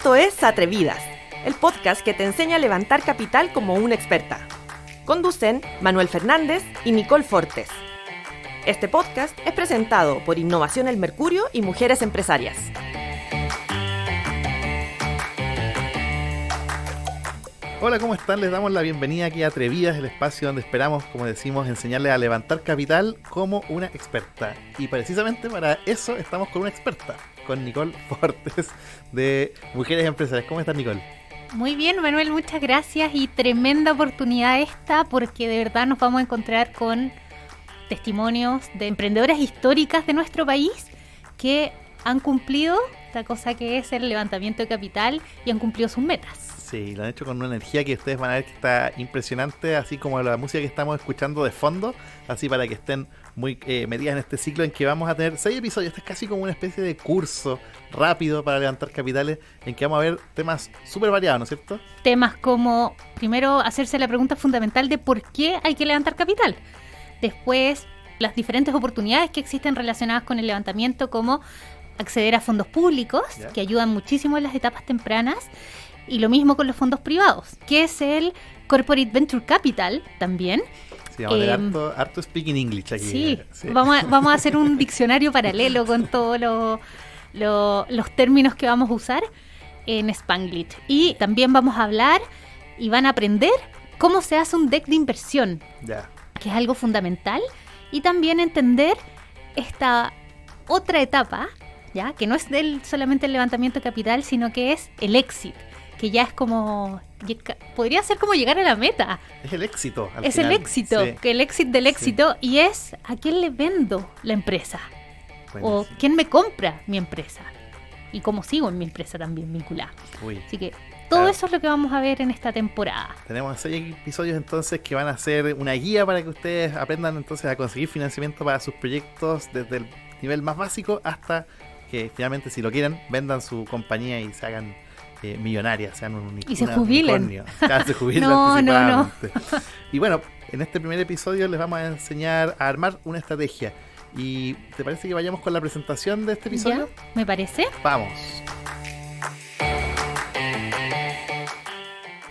Esto es Atrevidas, el podcast que te enseña a levantar capital como una experta. Conducen Manuel Fernández y Nicole Fortes. Este podcast es presentado por Innovación El Mercurio y Mujeres Empresarias. Hola, ¿cómo están? Les damos la bienvenida aquí a Atrevidas, el espacio donde esperamos, como decimos, enseñarles a levantar capital como una experta. Y precisamente para eso estamos con una experta, con Nicole Fortes de Mujeres Empresarias. ¿Cómo estás, Nicole? Muy bien, Manuel, muchas gracias y tremenda oportunidad esta porque de verdad nos vamos a encontrar con testimonios de emprendedoras históricas de nuestro país que han cumplido esta cosa que es el levantamiento de capital y han cumplido sus metas. Sí, lo han hecho con una energía que ustedes van a ver que está impresionante, así como la música que estamos escuchando de fondo, así para que estén muy metidas en este ciclo en que vamos a tener 6 episodios. Este es casi como una especie de curso rápido para levantar capitales, en que vamos a ver temas súper variados, ¿no es cierto? Temas como, primero, hacerse la pregunta fundamental de por qué hay que levantar capital. Después, las diferentes oportunidades que existen relacionadas con el levantamiento, como acceder a fondos públicos, que ayudan muchísimo en las etapas tempranas. Y lo mismo con los fondos privados, que es el Corporate Venture Capital también. Sí, vamos a tener harto speaking English aquí. Sí. Vamos a hacer un diccionario paralelo con todos los términos que vamos a usar en Spanglish. Y también vamos a hablar y van a aprender cómo se hace un deck de inversión, que es algo fundamental. Y también entender esta otra etapa, ¿ya? Que no es solamente el levantamiento de capital, sino que es el exit, que ya es como, podría ser como llegar a la meta. Es el éxito. Es final. El éxito, sí. Que el éxito del éxito, sí. Y es a quién le vendo la empresa. Buenísimo. O quién me compra mi empresa. Y cómo sigo en mi empresa también vinculada. Así que todo eso es lo que vamos a ver en esta temporada. Tenemos 6 episodios entonces que van a ser una guía para que ustedes aprendan entonces a conseguir financiamiento para sus proyectos desde el nivel más básico hasta que finalmente, si lo quieren, vendan su compañía y se hagan millonarias, sean y se jubilen. Se jubilen No. Y bueno, en este primer episodio les vamos a enseñar a armar una estrategia. ¿Y te parece que vayamos con la presentación de este episodio? ¿Ya? ¿Me parece? Vamos.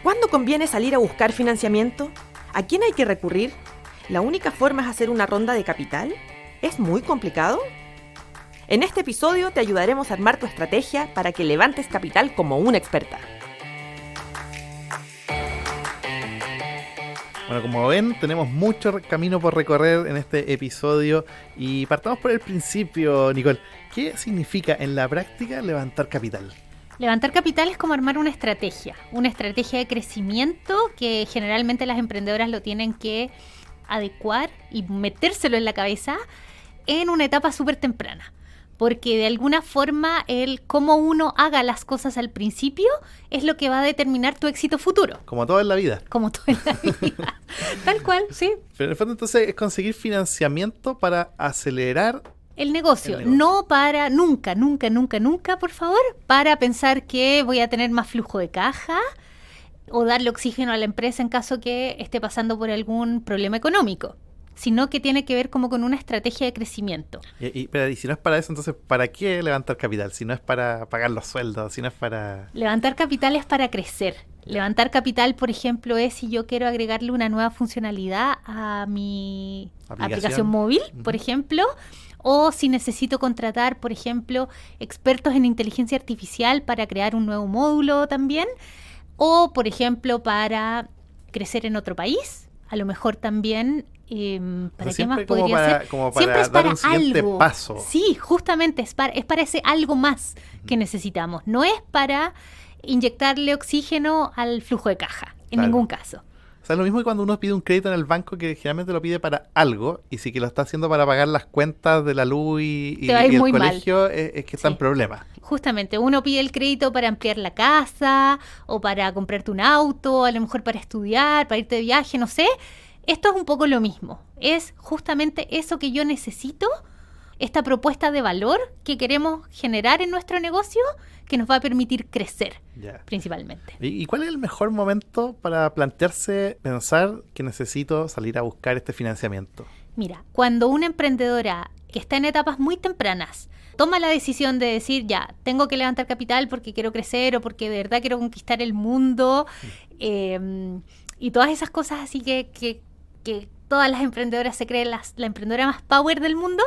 ¿Cuándo conviene salir a buscar financiamiento? ¿A quién hay que recurrir? ¿La única forma es hacer una ronda de capital? ¿Es muy complicado? En este episodio te ayudaremos a armar tu estrategia para que levantes capital como una experta. Bueno, como ven, tenemos mucho camino por recorrer en este episodio y partamos por el principio, Nicole. ¿Qué significa en la práctica levantar capital? Levantar capital es como armar una estrategia de crecimiento que generalmente las emprendedoras lo tienen que adecuar y metérselo en la cabeza en una etapa súper temprana. Porque de alguna forma el cómo uno haga las cosas al principio es lo que va a determinar tu éxito futuro. Como todo en la vida. Como todo en la vida. Tal cual, sí. Pero en el fondo entonces es conseguir financiamiento para acelerar el negocio. No para nunca, por favor, para pensar que voy a tener más flujo de caja o darle oxígeno a la empresa en caso que esté pasando por algún problema económico, sino que tiene que ver como con una estrategia de crecimiento. Pero si no es para eso, entonces, ¿para qué levantar capital? Si no es para pagar los sueldos, si no es para... Levantar capital es para crecer. Levantar capital, por ejemplo, es si yo quiero agregarle una nueva funcionalidad a mi aplicación móvil, por ejemplo, o si necesito contratar, por ejemplo, expertos en inteligencia artificial para crear un nuevo módulo también, o, por ejemplo, para crecer en otro país, a lo mejor también... ¿para qué más podría ser? Como para siempre es dar un siguiente algo. Paso. Sí, justamente es para ese algo más que necesitamos. No es para inyectarle oxígeno al flujo de caja, en ningún caso. O sea, es lo mismo que cuando uno pide un crédito en el banco, que generalmente lo pide para algo, y si que lo está haciendo para pagar las cuentas de la luz y el colegio, es que está en problemas. Justamente, uno pide el crédito para ampliar la casa, o para comprarte un auto, a lo mejor para estudiar, para irte de viaje, no sé. Esto es un poco lo mismo, es justamente eso que yo necesito, esta propuesta de valor que queremos generar en nuestro negocio que nos va a permitir crecer, principalmente. ¿Y cuál es el mejor momento para plantearse, pensar que necesito salir a buscar este financiamiento? Mira, cuando una emprendedora que está en etapas muy tempranas toma la decisión de decir, ya, tengo que levantar capital porque quiero crecer o porque de verdad quiero conquistar el mundo, y todas esas cosas así que todas las emprendedoras se creen la emprendedora más power del mundo,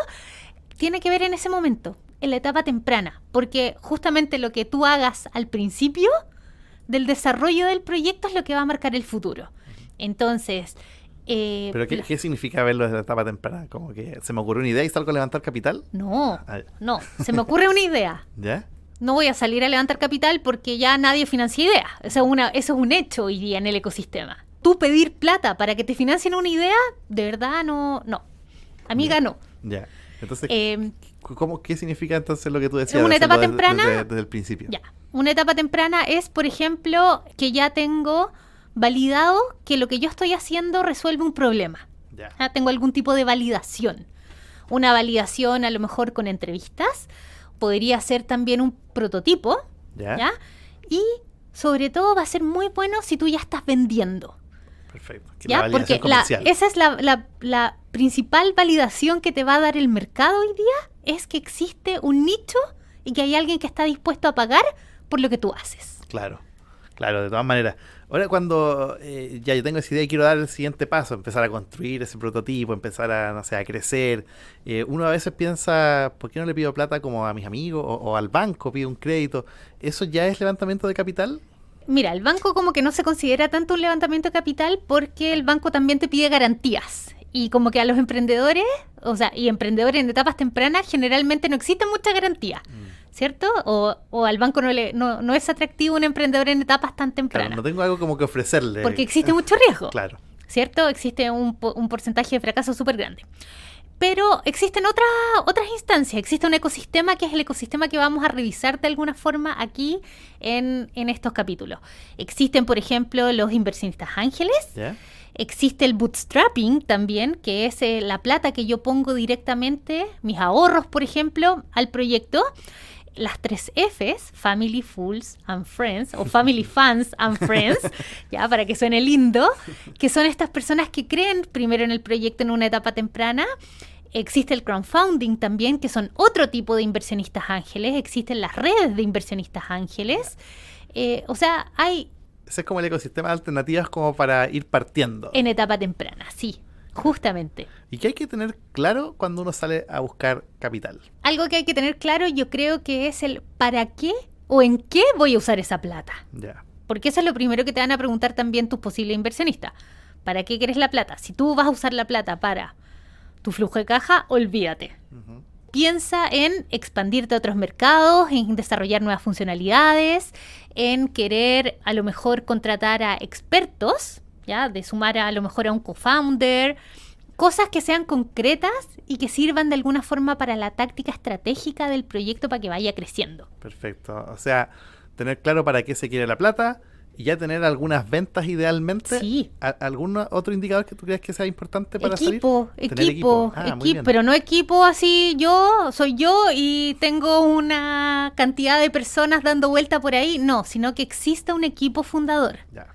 tiene que ver en ese momento, en la etapa temprana, porque justamente lo que tú hagas al principio del desarrollo del proyecto es lo que va a marcar el futuro. Entonces... ¿Pero qué significa verlo desde la etapa temprana? ¿Como que se me ocurrió una idea y salgo a levantar capital? No, se me ocurre una idea. ¿Ya? No voy a salir a levantar capital porque ya nadie financia ideas. Eso es un hecho hoy día en el ecosistema. Tú pedir plata para que te financien una idea, de verdad no. Amiga, no. Ya. Entonces, ¿qué significa entonces lo que tú decías? Una etapa temprana. Desde el principio. Ya. Una etapa temprana es, por ejemplo, que ya tengo validado que lo que yo estoy haciendo resuelve un problema. Ya. Tengo algún tipo de validación. Una validación a lo mejor con entrevistas. Podría ser también un prototipo. ¿Ya? Y sobre todo va a ser muy bueno si tú ya estás vendiendo. Perfecto. ¿Ya? Porque esa es la principal validación que te va a dar el mercado hoy día, es que existe un nicho y que hay alguien que está dispuesto a pagar por lo que tú haces. Claro, de todas maneras. Ahora cuando ya yo tengo esa idea y quiero dar el siguiente paso, empezar a construir ese prototipo, empezar a crecer, uno a veces piensa, ¿por qué no le pido plata como a mis amigos o al banco, pido un crédito? ¿Eso ya es levantamiento de capital? Mira, el banco como que no se considera tanto un levantamiento de capital porque el banco también te pide garantías. Y como que a los emprendedores, y emprendedores en etapas tempranas, generalmente no existe mucha garantía, ¿cierto? O al banco no es atractivo un emprendedor en etapas tan tempranas. Claro, no tengo algo como que ofrecerle. Porque existe mucho riesgo. Claro. ¿Cierto? Existe un porcentaje de fracaso súper grande. Pero existen otras instancias, existe un ecosistema que es el ecosistema que vamos a revisar de alguna forma aquí en estos capítulos. Existen, por ejemplo, los inversionistas ángeles. ¿Ya? Existe el bootstrapping también, que es la plata que yo pongo directamente, mis ahorros, por ejemplo, al proyecto. Las 3 Fs, Family, Fools and Friends, o Family Fans and Friends, ya para que suene lindo, que son estas personas que creen primero en el proyecto en una etapa temprana. Existe el crowdfunding también, que son otro tipo de inversionistas ángeles. Existen las redes de inversionistas ángeles. Hay... Ese es como el ecosistema de alternativas como para ir partiendo. En etapa temprana, sí. Justamente. ¿Y qué hay que tener claro cuando uno sale a buscar capital? Algo que hay que tener claro, yo creo que es el para qué o en qué voy a usar esa plata. Ya. Porque eso es lo primero que te van a preguntar también tus posibles inversionistas. ¿Para qué quieres la plata? Si tú vas a usar la plata para tu flujo de caja, olvídate. Uh-huh. Piensa en expandirte a otros mercados, en desarrollar nuevas funcionalidades, en querer a lo mejor contratar a expertos, ¿ya? De sumar a lo mejor a un co-founder, cosas que sean concretas y que sirvan de alguna forma para la táctica estratégica del proyecto para que vaya creciendo. Perfecto. O sea, tener claro para qué se quiere la plata y ya tener algunas ventas idealmente. Sí. ¿Algún otro indicador que tú creas que sea importante para salir? Equipo. Pero no equipo así soy yo y tengo una cantidad de personas dando vuelta por ahí. No, sino que exista un equipo fundador. Ya.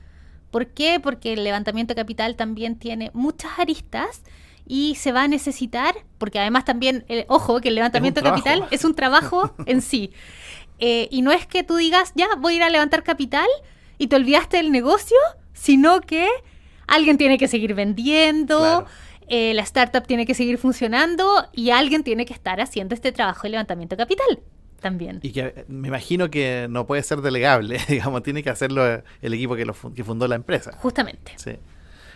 ¿Por qué? Porque el levantamiento de capital también tiene muchas aristas y se va a necesitar, porque además también, ojo, que el levantamiento de capital es un trabajo en sí. Y no es que tú digas, ya, voy a ir a levantar capital y te olvidaste del negocio, sino que alguien tiene que seguir vendiendo, claro. La startup tiene que seguir funcionando y alguien tiene que estar haciendo este trabajo de levantamiento de capital. También. Y que me imagino que no puede ser delegable, digamos, tiene que hacerlo el equipo que fundó la empresa. Justamente. Sí.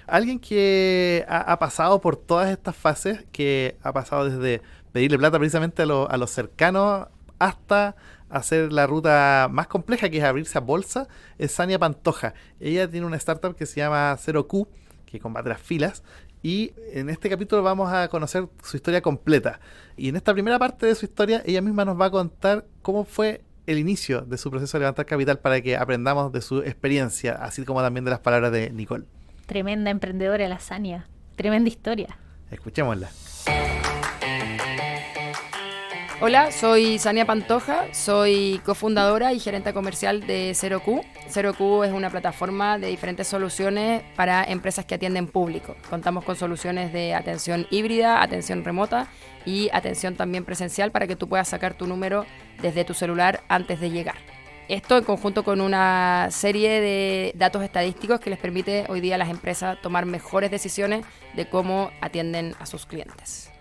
Alguien que ha pasado por todas estas fases, que ha pasado desde pedirle plata precisamente a los cercanos hasta hacer la ruta más compleja, que es abrirse a bolsa, es Sania Pantoja. Ella tiene una startup que se llama 0Q, que combate las filas. Y en este capítulo vamos a conocer su historia completa. Y en esta primera parte de su historia, ella misma nos va a contar cómo fue el inicio de su proceso de levantar capital para que aprendamos de su experiencia, así como también de las palabras de Nicole. Tremenda emprendedora la Sania. Tremenda historia. Escuchémosla. Hola, soy Sania Pantoja, soy cofundadora y gerente comercial de 0Q. 0Q es una plataforma de diferentes soluciones para empresas que atienden público. Contamos con soluciones de atención híbrida, atención remota y atención también presencial para que tú puedas sacar tu número desde tu celular antes de llegar. Esto en conjunto con una serie de datos estadísticos que les permite hoy día a las empresas tomar mejores decisiones de cómo atienden a sus clientes.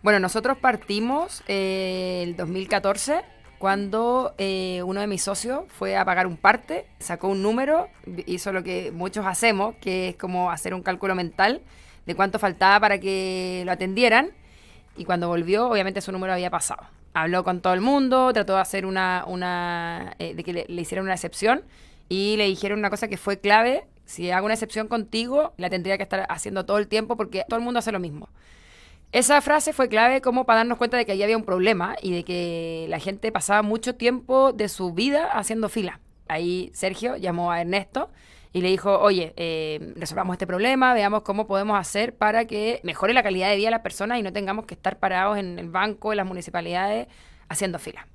Bueno, nosotros partimos el 2014 cuando uno de mis socios fue a pagar un parte, sacó un número, hizo lo que muchos hacemos, que es como hacer un cálculo mental de cuánto faltaba para que lo atendieran, y cuando volvió, obviamente su número había pasado. Habló con todo el mundo, trató de hacer de que le hicieran una excepción, y le dijeron una cosa que fue clave: si hago una excepción contigo, la tendría que estar haciendo todo el tiempo porque todo el mundo hace lo mismo. Esa frase fue clave como para darnos cuenta de que ahí había un problema y de que la gente pasaba mucho tiempo de su vida haciendo fila. Ahí Sergio llamó a Ernesto y le dijo: oye, resolvamos este problema, veamos cómo podemos hacer para que mejore la calidad de vida de las personas y no tengamos que estar parados en el banco, en las municipalidades, haciendo fila.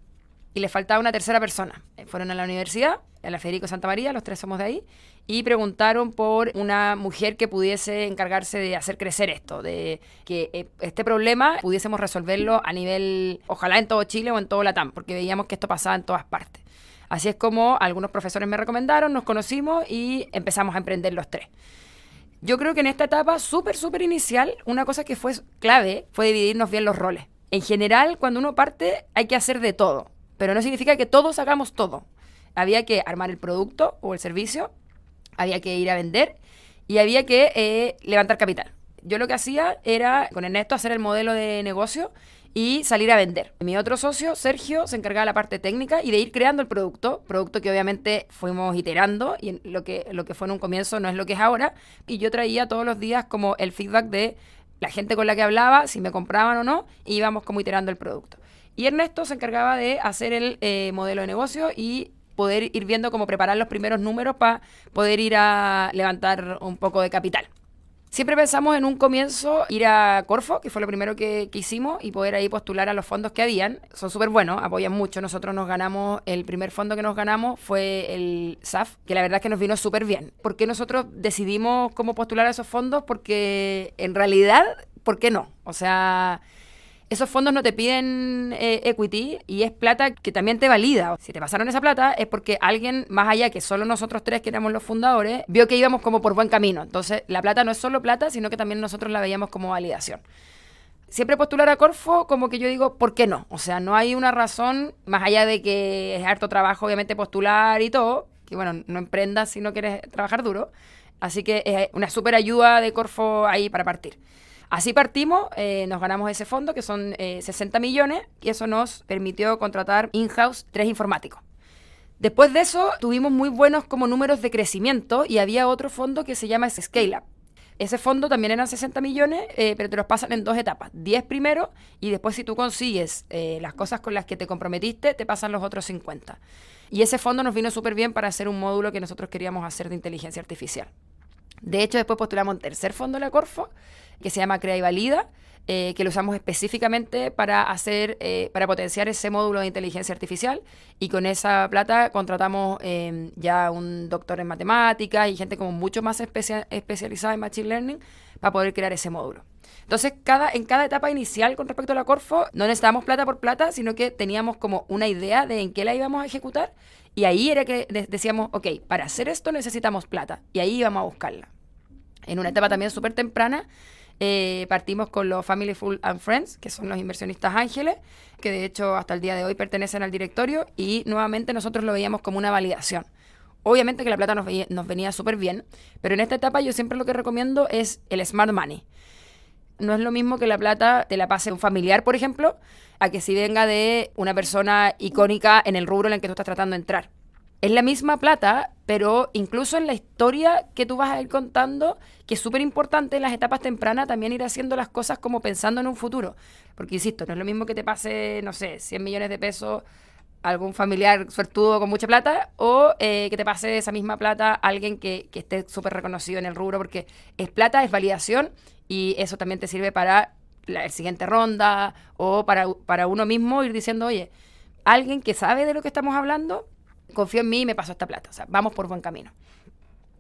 Y le faltaba una tercera persona. Fueron a la universidad, a la Federico Santa María, los tres somos de ahí, y preguntaron por una mujer que pudiese encargarse de hacer crecer esto, de que este problema pudiésemos resolverlo a nivel, ojalá en todo Chile o en todo Latam, porque veíamos que esto pasaba en todas partes. Así es como algunos profesores me recomendaron, nos conocimos y empezamos a emprender los tres. Yo creo que en esta etapa súper inicial, una cosa que fue clave fue dividirnos bien los roles. En general, cuando uno parte, hay que hacer de todo, pero no significa que todos hagamos todo. Había que armar el producto o el servicio, había que ir a vender y había que levantar capital. Yo lo que hacía era, con Ernesto, hacer el modelo de negocio y salir a vender. Mi otro socio, Sergio, se encargaba de la parte técnica y de ir creando el producto que obviamente fuimos iterando, y lo que fue en un comienzo no es lo que es ahora. Y yo traía todos los días como el feedback de la gente con la que hablaba, si me compraban o no, y íbamos como iterando el producto. Y Ernesto se encargaba de hacer el modelo de negocio y poder ir viendo cómo preparar los primeros números para poder ir a levantar un poco de capital. Siempre pensamos en un comienzo ir a Corfo, que fue lo primero que hicimos, y poder ahí postular a los fondos que habían. Son súper buenos, apoyan mucho. Nosotros nos ganamos, el primer fondo que nos ganamos fue el SAF, que la verdad es que nos vino súper bien. ¿Por qué nosotros decidimos cómo postular a esos fondos? Porque en realidad, ¿por qué no? O sea, esos fondos no te piden equity y es plata que también te valida. Si te pasaron esa plata es porque alguien, más allá que solo nosotros tres que éramos los fundadores, vio que íbamos como por buen camino. Entonces, la plata no es solo plata, sino que también nosotros la veíamos como validación. Siempre postular a Corfo, como que yo digo, ¿por qué no? O sea, no hay una razón, más allá de que es harto trabajo, obviamente, postular y todo, que bueno, no emprendas si no quieres trabajar duro. Así que es una súper ayuda de Corfo ahí para partir. Así partimos, nos ganamos ese fondo, que son 60 millones, y eso nos permitió contratar in-house 3 informáticos. Después de eso, tuvimos muy buenos como números de crecimiento, y había otro fondo que se llama Scale Up. Ese fondo también eran 60 millones, pero te los pasan en 2 etapas. 10 primero, y después si tú consigues las cosas con las que te comprometiste, te pasan los otros 50. Y ese fondo nos vino súper bien para hacer un módulo que nosotros queríamos hacer de inteligencia artificial. De hecho, después postulamos un tercer fondo de la Corfo, que se llama Crea y Valida, que lo usamos específicamente para potenciar ese módulo de inteligencia artificial, y con esa plata contratamos ya un doctor en matemáticas y gente como mucho más especializada en Machine Learning para poder crear ese módulo. Entonces, en cada etapa inicial con respecto a la Corfo, no necesitábamos plata por plata, sino que teníamos como una idea de en qué la íbamos a ejecutar, y ahí era que decíamos, ok, para hacer esto necesitamos plata, y ahí íbamos a buscarla. En una etapa también súper temprana, partimos con los Family Full and Friends, que son los inversionistas ángeles, que de hecho hasta el día de hoy pertenecen al directorio, y nuevamente nosotros lo veíamos como una validación. Obviamente que la plata nos venía súper bien, pero en esta etapa yo siempre lo que recomiendo es el smart money. No es lo mismo que la plata te la pase un familiar, por ejemplo, a que si venga de una persona icónica en el rubro en el que tú estás tratando de entrar. Es la misma plata, pero incluso en la historia que tú vas a ir contando, que es súper importante en las etapas tempranas también ir haciendo las cosas como pensando en un futuro. Porque, insisto, no es lo mismo que te pase, no sé, 100 millones de pesos a algún familiar suertudo con mucha plata, o que te pase esa misma plata a alguien que esté súper reconocido en el rubro, porque es plata, es validación, y eso también te sirve para la siguiente ronda, o para uno mismo ir diciendo, oye, alguien que sabe de lo que estamos hablando, confió en mí y me pasó esta plata. O sea, vamos por buen camino.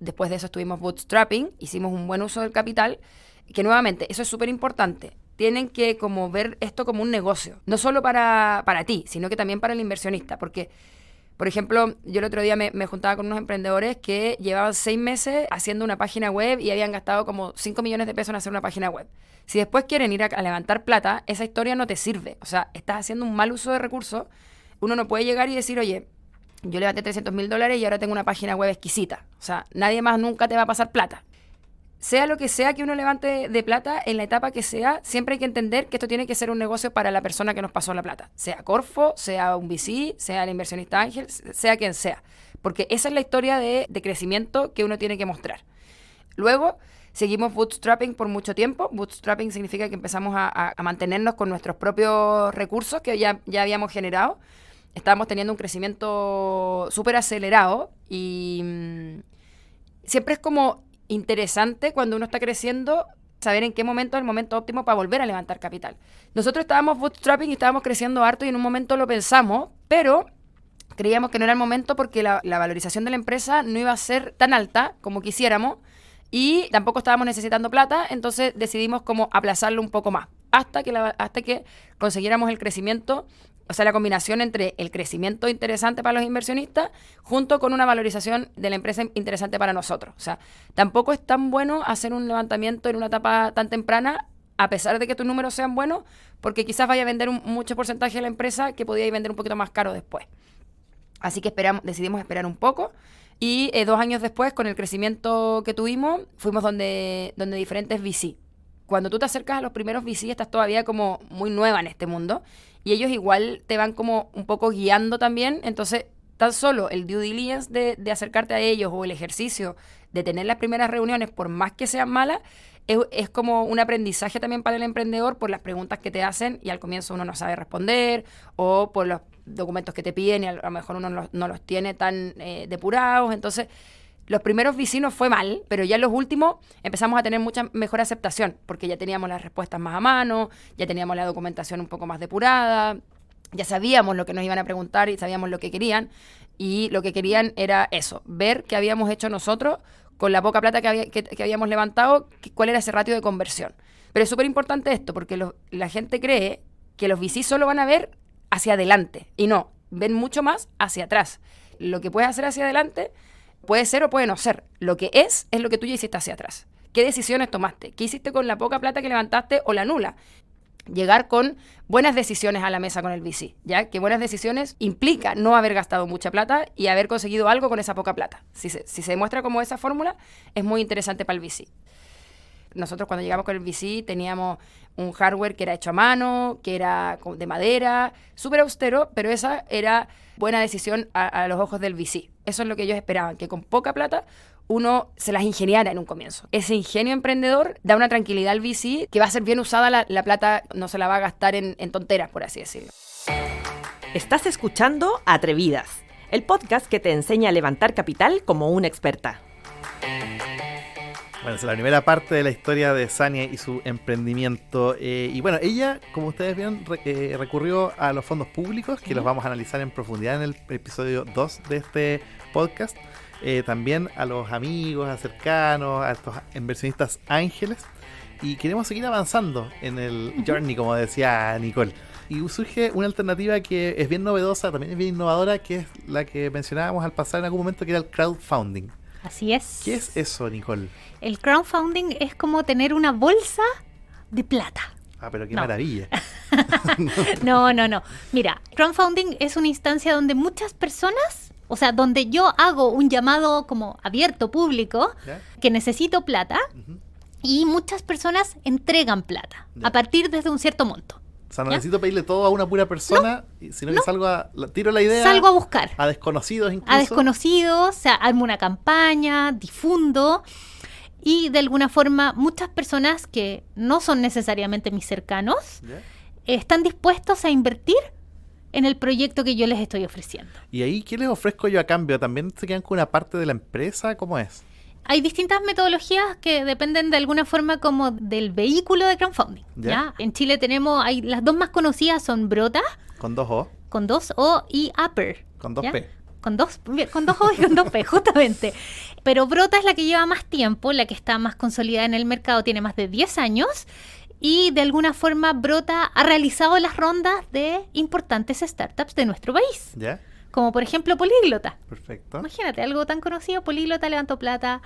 Después de eso estuvimos bootstrapping, hicimos un buen uso del capital, que nuevamente, eso es súper importante. Tienen que como ver esto como un negocio, no solo para ti, sino que también para el inversionista, porque, por ejemplo, yo el otro día me juntaba con unos emprendedores que llevaban 6 meses haciendo una página web y habían gastado como 5 millones de pesos en hacer una página web. Si después quieren ir a levantar plata, esa historia no te sirve. O sea, estás haciendo un mal uso de recursos. Uno no puede llegar y decir, oye, yo levanté $300,000 y ahora tengo una página web exquisita. O sea, nadie más nunca te va a pasar plata. Sea lo que sea que uno levante de plata, en la etapa que sea, siempre hay que entender que esto tiene que ser un negocio para la persona que nos pasó la plata. Sea Corfo, sea un VC, sea el inversionista ángel, sea quien sea. Porque esa es la historia de crecimiento que uno tiene que mostrar. Luego, seguimos bootstrapping por mucho tiempo. Bootstrapping significa que empezamos a mantenernos con nuestros propios recursos que ya habíamos generado. Estábamos teniendo un crecimiento súper acelerado y siempre es como interesante cuando uno está creciendo saber en qué momento es el momento óptimo para volver a levantar capital. Nosotros estábamos bootstrapping y estábamos creciendo harto y en un momento lo pensamos, pero creíamos que no era el momento porque la valorización de la empresa no iba a ser tan alta como quisiéramos y tampoco estábamos necesitando plata, entonces decidimos como aplazarlo un poco más hasta que consiguiéramos el crecimiento. O sea, la combinación entre el crecimiento interesante para los inversionistas junto con una valorización de la empresa interesante para nosotros. O sea, tampoco es tan bueno hacer un levantamiento en una etapa tan temprana, a pesar de que tus números sean buenos, porque quizás vaya a vender mucho porcentaje de la empresa que podíais vender un poquito más caro después. Así que decidimos esperar un poco. Y 2 años después, con el crecimiento que tuvimos, fuimos donde diferentes VC. Cuando tú te acercas a los primeros VC, estás todavía como muy nueva en este mundo. Y ellos igual te van como un poco guiando también. Entonces, tan solo el due diligence de acercarte a ellos o el ejercicio de tener las primeras reuniones, por más que sean malas, es como un aprendizaje también para el emprendedor por las preguntas que te hacen y al comienzo uno no sabe responder o por los documentos que te piden y a lo mejor uno no los tiene tan depurados. Entonces, los primeros VC nos fue mal, pero ya los últimos empezamos a tener mucha mejor aceptación porque ya teníamos las respuestas más a mano, ya teníamos la documentación un poco más depurada, ya sabíamos lo que nos iban a preguntar y sabíamos lo que querían. Y lo que querían era eso, ver qué habíamos hecho nosotros con la poca plata que habíamos levantado, cuál era ese ratio de conversión. Pero es súper importante esto porque la gente cree que los VC solo van a ver hacia adelante y no, ven mucho más hacia atrás. Lo que puedes hacer hacia adelante puede ser o puede no ser. Lo que es lo que tú ya hiciste hacia atrás. ¿Qué decisiones tomaste? ¿Qué hiciste con la poca plata que levantaste o la nula? Llegar con buenas decisiones a la mesa con el VC, ¿ya? Que buenas decisiones implica no haber gastado mucha plata y haber conseguido algo con esa poca plata. Si se demuestra como esa fórmula, es muy interesante para el VC. Nosotros cuando llegamos con el VC teníamos un hardware que era hecho a mano, que era de madera, súper austero, pero esa era buena decisión a los ojos del VC. Eso es lo que ellos esperaban, que con poca plata uno se las ingeniara en un comienzo. Ese ingenio emprendedor da una tranquilidad al VC que va a ser bien usada, la plata no se la va a gastar en tonteras, por así decirlo. Estás escuchando Atrevidas, el podcast que te enseña a levantar capital como una experta. Bueno, es la primera parte de la historia de Sania y su emprendimiento. Y bueno, ella, como ustedes vieron, recurrió a los fondos públicos, que los vamos a analizar en profundidad en el episodio 2 de este podcast. También a los amigos, a cercanos, a estos inversionistas ángeles. Y queremos seguir avanzando en el journey, como decía Nicole. Y surge una alternativa que es bien novedosa, también es bien innovadora, que es la que mencionábamos al pasar en algún momento, que era el crowdfunding. Así es. ¿Qué es eso, Nicole? El crowdfunding es como tener una bolsa de plata. Ah, pero qué maravilla. No. Mira, crowdfunding es una instancia donde muchas personas, o sea, donde yo hago un llamado como abierto, público, ¿ya? Que necesito plata, y muchas personas entregan plata, ¿ya? A partir desde un cierto monto. O sea, no necesito pedirle todo a una pura persona, sino que tiro la idea. Salgo a buscar. A desconocidos incluso. A desconocidos, o sea, armo una campaña, difundo. Y de alguna forma muchas personas que no son necesariamente mis cercanos, ¿ya? Están dispuestos a invertir en el proyecto que yo les estoy ofreciendo. ¿Y ahí qué les ofrezco yo a cambio? ¿También se quedan con una parte de la empresa? ¿Cómo es? Hay distintas metodologías que dependen de alguna forma como del vehículo de crowdfunding. ¿Ya? En Chile hay las dos más conocidas son Brota, Con 2 O, con 2 O, y Upper. con 2 ¿ya? P. Con dos O y con 2 P, justamente. Pero Brota es la que lleva más tiempo, la que está más consolidada en el mercado, tiene más de 10 años. Y de alguna forma Brota ha realizado las rondas de importantes startups de nuestro país. ¿Ya? Como por ejemplo Políglota. Perfecto. Imagínate, algo tan conocido, Políglota levantó plata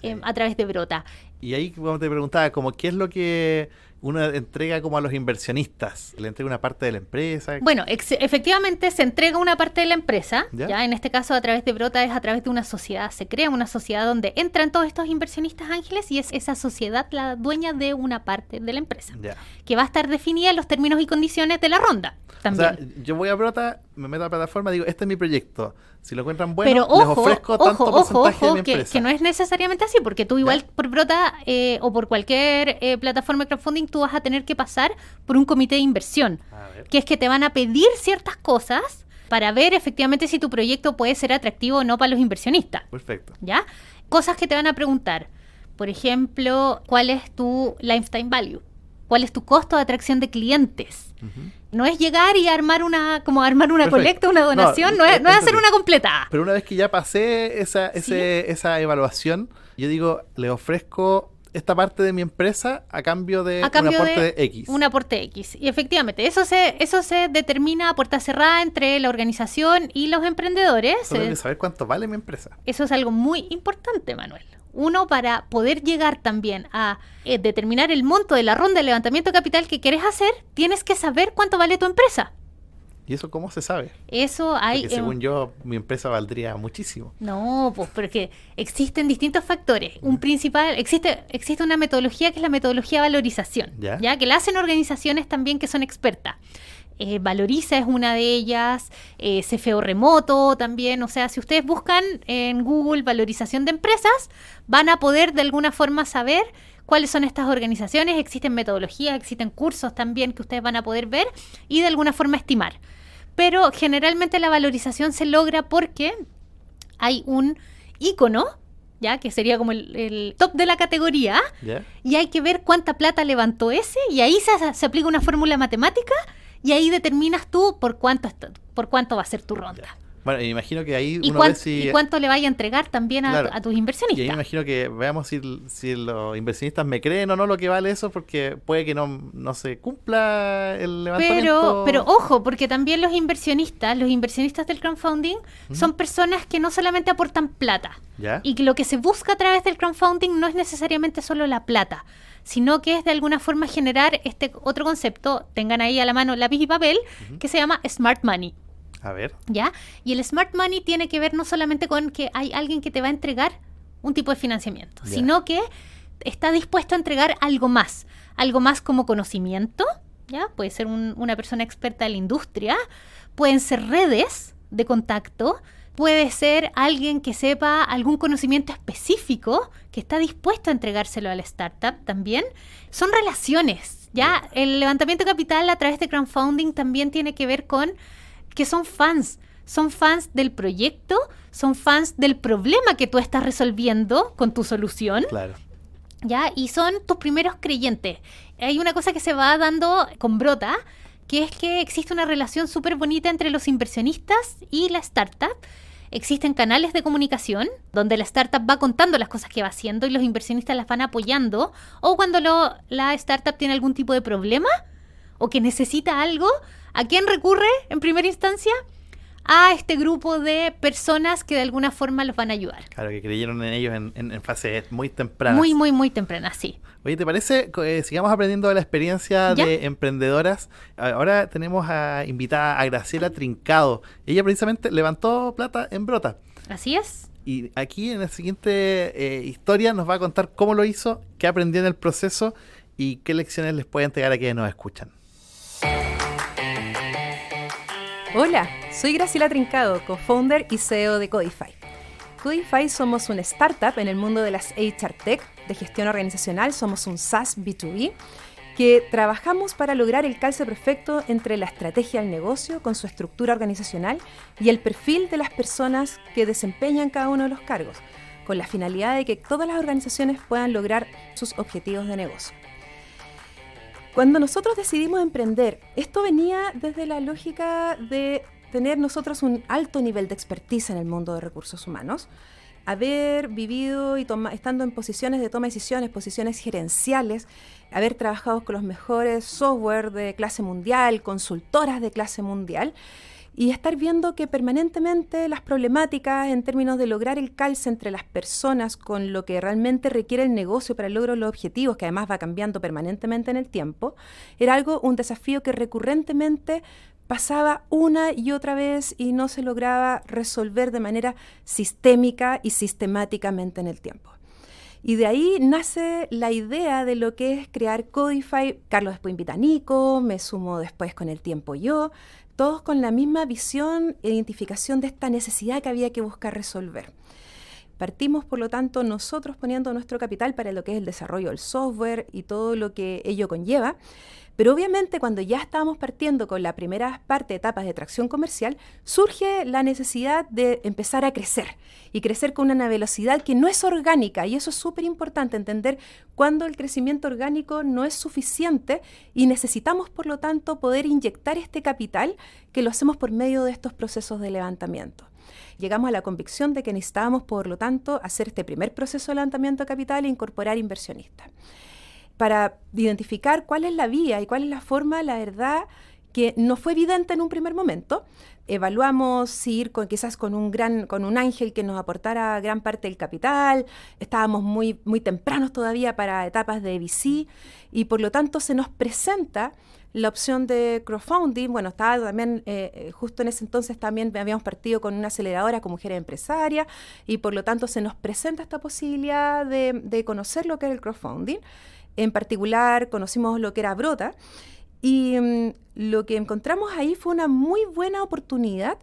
Sí. a través de Brota. Y ahí como te preguntaba, como qué es lo que uno entrega como a los inversionistas. ¿Le entrega una parte de la empresa? Bueno, efectivamente se entrega una parte de la empresa, ¿Ya? ¿ya? En este caso a través de Brota es a través de una sociedad, se crea una sociedad donde entran todos estos inversionistas ángeles y es esa sociedad la dueña de una parte de la empresa, Ya. que va a estar definida en los términos y condiciones de la ronda también. O sea, yo voy a Brota, me meto a la plataforma, digo, este es mi proyecto. Si lo encuentran bueno, Pero les ojo, ofrezco tanto porcentaje de mi que empresa. no es necesariamente así, porque tú igual por Brota o por cualquier plataforma de crowdfunding tú vas a tener que pasar por un comité de inversión, A ver. que es que te van a pedir ciertas cosas para ver efectivamente si tu proyecto puede ser atractivo o no para los inversionistas, Perfecto. ¿ya? Cosas que te van a preguntar, por ejemplo, ¿cuál es tu lifetime value? ¿Cuál es tu costo de atracción de clientes? Ujú. No es llegar y armar una Perfecto. colecta, una donación, No, no es hacer entendí. una completada. Pero una vez que ya pasé esa evaluación, yo digo, le ofrezco esta parte de mi empresa a cambio de A cambio un aporte de de X. un aporte X. Y efectivamente, eso se determina a puerta cerrada entre la organización y los emprendedores. Solo tengo que saber cuánto vale mi empresa. Eso es algo muy importante, Manuel. Uno, para poder llegar también a determinar el monto de la ronda de levantamiento de capital que quieres hacer, tienes que saber cuánto vale tu empresa. ¿Y eso cómo se sabe? Eso hay... Porque según yo, mi empresa valdría muchísimo. No, pues porque existen distintos factores. Un principal, existe una metodología que es la metodología de valorización, Ya. que la hacen organizaciones también que son expertas. Valoriza es una de ellas, Cefeo Remoto también. O sea, si ustedes buscan en Google valorización de empresas, van a poder de alguna forma saber cuáles son estas organizaciones. Existen metodologías, existen cursos también que ustedes van a poder ver y de alguna forma estimar. Pero generalmente la valorización se logra porque hay un icono, ¿ya? Que sería como el top de la categoría, ¿Ya? y hay que ver cuánta plata levantó ese, y ahí se aplica una fórmula matemática, y ahí determinas tú por cuánto va a ser tu ronda. Ya. Bueno, me imagino que ahí Y, uno ve si... y cuánto le vaya a entregar también Claro. a tus Y ahí me inversionistas. imagino que veamos si los inversionistas me creen o no lo que vale eso, porque puede que no se cumpla el levantamiento. Pero ojo, porque también los inversionistas del crowdfunding son personas que no solamente aportan plata. ¿Ya? Y que lo que se busca a través del crowdfunding no es necesariamente solo la plata, sino que es de alguna forma generar este otro concepto, tengan ahí a la mano lápiz y papel, que se llama Smart Money. A ver. ¿Ya? Y el Smart Money tiene que ver no solamente con que hay alguien que te va a entregar un tipo de financiamiento, Ya. sino que está dispuesto a entregar algo más como conocimiento, ¿ya? Puede ser una persona experta en la industria, pueden ser redes de contacto, puede ser alguien que sepa algún conocimiento específico que está dispuesto a entregárselo a la startup también. Son relaciones, ¿ya? El levantamiento de capital a través de crowdfunding también tiene que ver con que son fans del proyecto, son fans del problema que tú estás resolviendo con tu solución, Claro. ¿ya? Y son tus primeros creyentes. Hay una cosa que se va dando con Brota, que es que existe una relación súper bonita entre los inversionistas y la startup. Existen canales de comunicación donde la startup va contando las cosas que va haciendo y los inversionistas las van apoyando, o cuando la startup tiene algún tipo de problema o que necesita algo, ¿a quién recurre en primera instancia? A este grupo de personas que de alguna forma los van a ayudar. Claro, que creyeron en ellos en fase muy temprana. Muy, muy, muy temprana, sí. Oye, ¿te parece? Sigamos aprendiendo de la experiencia ¿Ya? de emprendedoras. Ahora tenemos invitada a Graciela Trincado. Ella precisamente levantó plata en Brota. Así es. Y aquí en la siguiente historia nos va a contar cómo lo hizo, qué aprendió en el proceso y qué lecciones les puede entregar a quienes nos escuchan. Hola, soy Graciela Trincado, co-founder y CEO de Codify. Codify somos una startup en el mundo de las HR Tech, de gestión organizacional, somos un SaaS B2B, que trabajamos para lograr el calce perfecto entre la estrategia del negocio con su estructura organizacional y el perfil de las personas que desempeñan cada uno de los cargos. con la finalidad de que todas las organizaciones puedan lograr sus objetivos de negocio. Cuando nosotros decidimos emprender, esto venía desde la lógica de tener nosotros un alto nivel de expertise en el mundo de recursos humanos, haber vivido y estando en posiciones de toma de decisiones, posiciones gerenciales, haber trabajado con los mejores software de clase mundial, consultoras de clase mundial, y estar viendo que permanentemente las problemáticas en términos de lograr el calce entre las personas con lo que realmente requiere el negocio para el logro de los objetivos, que además va cambiando permanentemente en el tiempo, era un desafío que recurrentemente pasaba una y otra vez y no se lograba resolver de manera sistémica y sistemáticamente en el tiempo. Y de ahí nace la idea de lo que es crear Codify. Carlos después invita a Nico, me sumo después con el tiempo yo, todos con la misma visión e identificación de esta necesidad que había que buscar resolver. Partimos, por lo tanto, nosotros poniendo nuestro capital para lo que es el desarrollo del software y todo lo que ello conlleva, pero obviamente cuando ya estábamos partiendo con la primera parte, etapas de tracción comercial, surge la necesidad de empezar a crecer y crecer con una velocidad que no es orgánica, y eso es súper importante, entender cuándo el crecimiento orgánico no es suficiente y necesitamos, por lo tanto, poder inyectar este capital que lo hacemos por medio de estos procesos de levantamiento. Llegamos a la convicción de que necesitábamos, por lo tanto, hacer este primer proceso de levantamiento de capital e incorporar inversionistas. Para identificar cuál es la vía y cuál es la forma, la verdad que no fue evidente en un primer momento. Evaluamos si ir quizás con un ángel que nos aportara gran parte del capital. Estábamos muy tempranos todavía para etapas de VC y por lo tanto se nos presenta la opción de crowdfunding. Bueno, estaba también, justo en ese entonces también habíamos partido con una aceleradora con mujeres empresarias y por lo tanto se nos presenta esta posibilidad de conocer lo que es el crowdfunding. En particular conocimos lo que era Brota y lo que encontramos ahí fue una muy buena oportunidad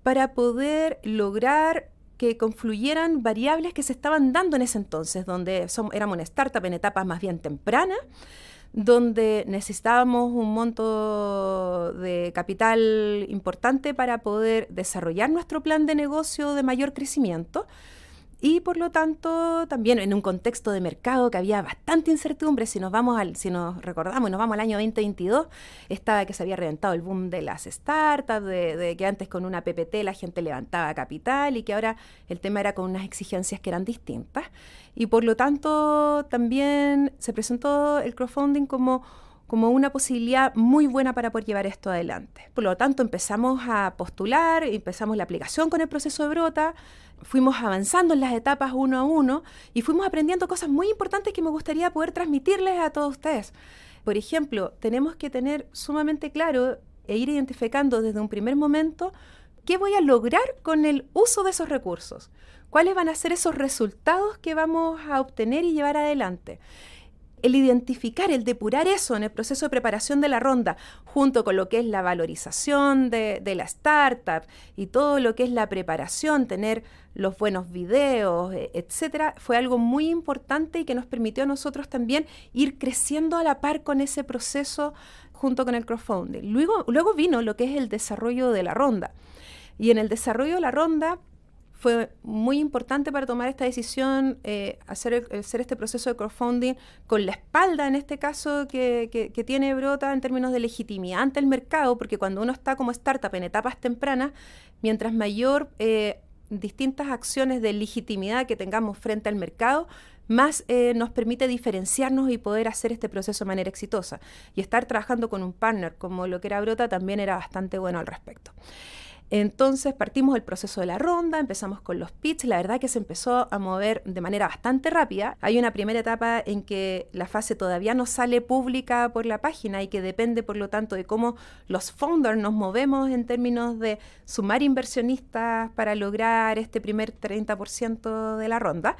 para poder lograr que confluyeran variables que se estaban dando en ese entonces, donde éramos una startup en etapas más bien tempranas, donde necesitábamos un monto de capital importante para poder desarrollar nuestro plan de negocio de mayor crecimiento. Y por lo tanto, también en un contexto de mercado que había bastante incertidumbre, si nos recordamos y nos vamos al año 2022, estaba que se había reventado el boom de las startups, de que antes con una PPT la gente levantaba capital y que ahora el tema era con unas exigencias que eran distintas. Y por lo tanto, también se presentó el crowdfunding como una posibilidad muy buena para poder llevar esto adelante. Por lo tanto, empezamos a postular, empezamos la aplicación con el proceso de Brota, fuimos avanzando en las etapas uno a uno y fuimos aprendiendo cosas muy importantes que me gustaría poder transmitirles a todos ustedes. Por ejemplo, tenemos que tener sumamente claro e ir identificando desde un primer momento qué voy a lograr con el uso de esos recursos, cuáles van a ser esos resultados que vamos a obtener y llevar adelante. El identificar, el depurar eso en el proceso de preparación de la ronda, junto con lo que es la valorización de la startup y todo lo que es la preparación, tener los buenos videos, etcétera, fue algo muy importante y que nos permitió a nosotros también ir creciendo a la par con ese proceso junto con el crowdfunding. Luego vino lo que es el desarrollo de la ronda. Y en el desarrollo de la ronda fue muy importante para tomar esta decisión, hacer este proceso de crowdfunding con la espalda, en este caso, que tiene Brota en términos de legitimidad ante el mercado, porque cuando uno está como startup en etapas tempranas, mientras mayor distintas acciones de legitimidad que tengamos frente al mercado, más nos permite diferenciarnos y poder hacer este proceso de manera exitosa. Y estar trabajando con un partner como lo que era Brota también era bastante bueno al respecto. Entonces partimos del proceso de la ronda, empezamos con los pitch, la verdad que se empezó a mover de manera bastante rápida. Hay una primera etapa en que la fase todavía no sale pública por la página y que depende, por lo tanto, de cómo los founders nos movemos en términos de sumar inversionistas para lograr este primer 30% de la ronda.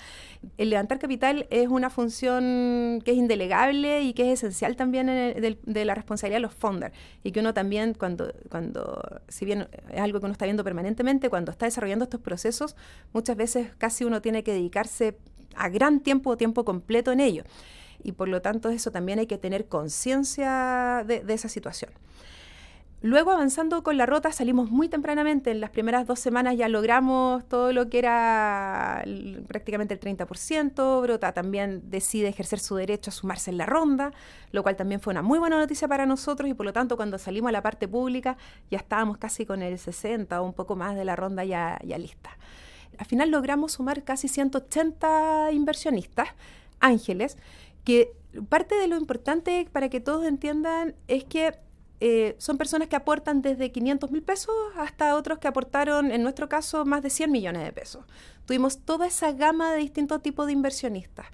El levantar capital es una función que es indelegable y que es esencial también de la responsabilidad de los founders y que uno también cuando si bien es algo que uno está viendo permanentemente, cuando está desarrollando estos procesos, muchas veces casi uno tiene que dedicarse a gran tiempo o tiempo completo en ello. Y por lo tanto eso también hay que tener conciencia de esa situación. Luego, avanzando con la rota, salimos muy tempranamente. En las primeras 2 semanas ya logramos todo lo que era prácticamente el 30%. Brota también decide ejercer su derecho a sumarse en la ronda, lo cual también fue una muy buena noticia para nosotros, y por lo tanto cuando salimos a la parte pública ya estábamos casi con el 60 o un poco más de la ronda ya lista. Al final logramos sumar casi 180 inversionistas, ángeles, que parte de lo importante para que todos entiendan es que son personas que aportan desde 500,000 pesos hasta otros que aportaron, en nuestro caso, más de 100 millones de pesos. Tuvimos toda esa gama de distintos tipos de inversionistas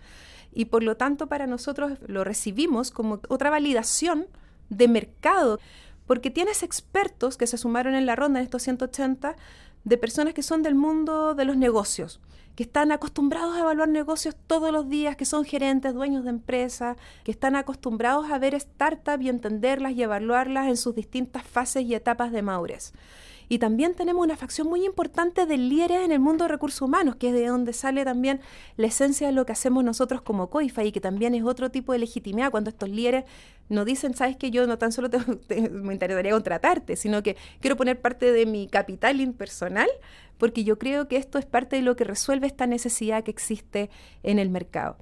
y por lo tanto para nosotros lo recibimos como otra validación de mercado, porque tienes expertos que se sumaron en la ronda en estos 180 de personas que son del mundo de los negocios, que están acostumbrados a evaluar negocios todos los días, que son gerentes, dueños de empresas, que están acostumbrados a ver startups y entenderlas y evaluarlas en sus distintas fases y etapas de madurez. Y también tenemos una facción muy importante de líderes en el mundo de recursos humanos, que es de donde sale también la esencia de lo que hacemos nosotros como Codify, y que también es otro tipo de legitimidad cuando estos líderes nos dicen, sabes que yo no tan solo me interesaría contratarte, sino que quiero poner parte de mi capital impersonal, porque yo creo que esto es parte de lo que resuelve esta necesidad que existe en el mercado.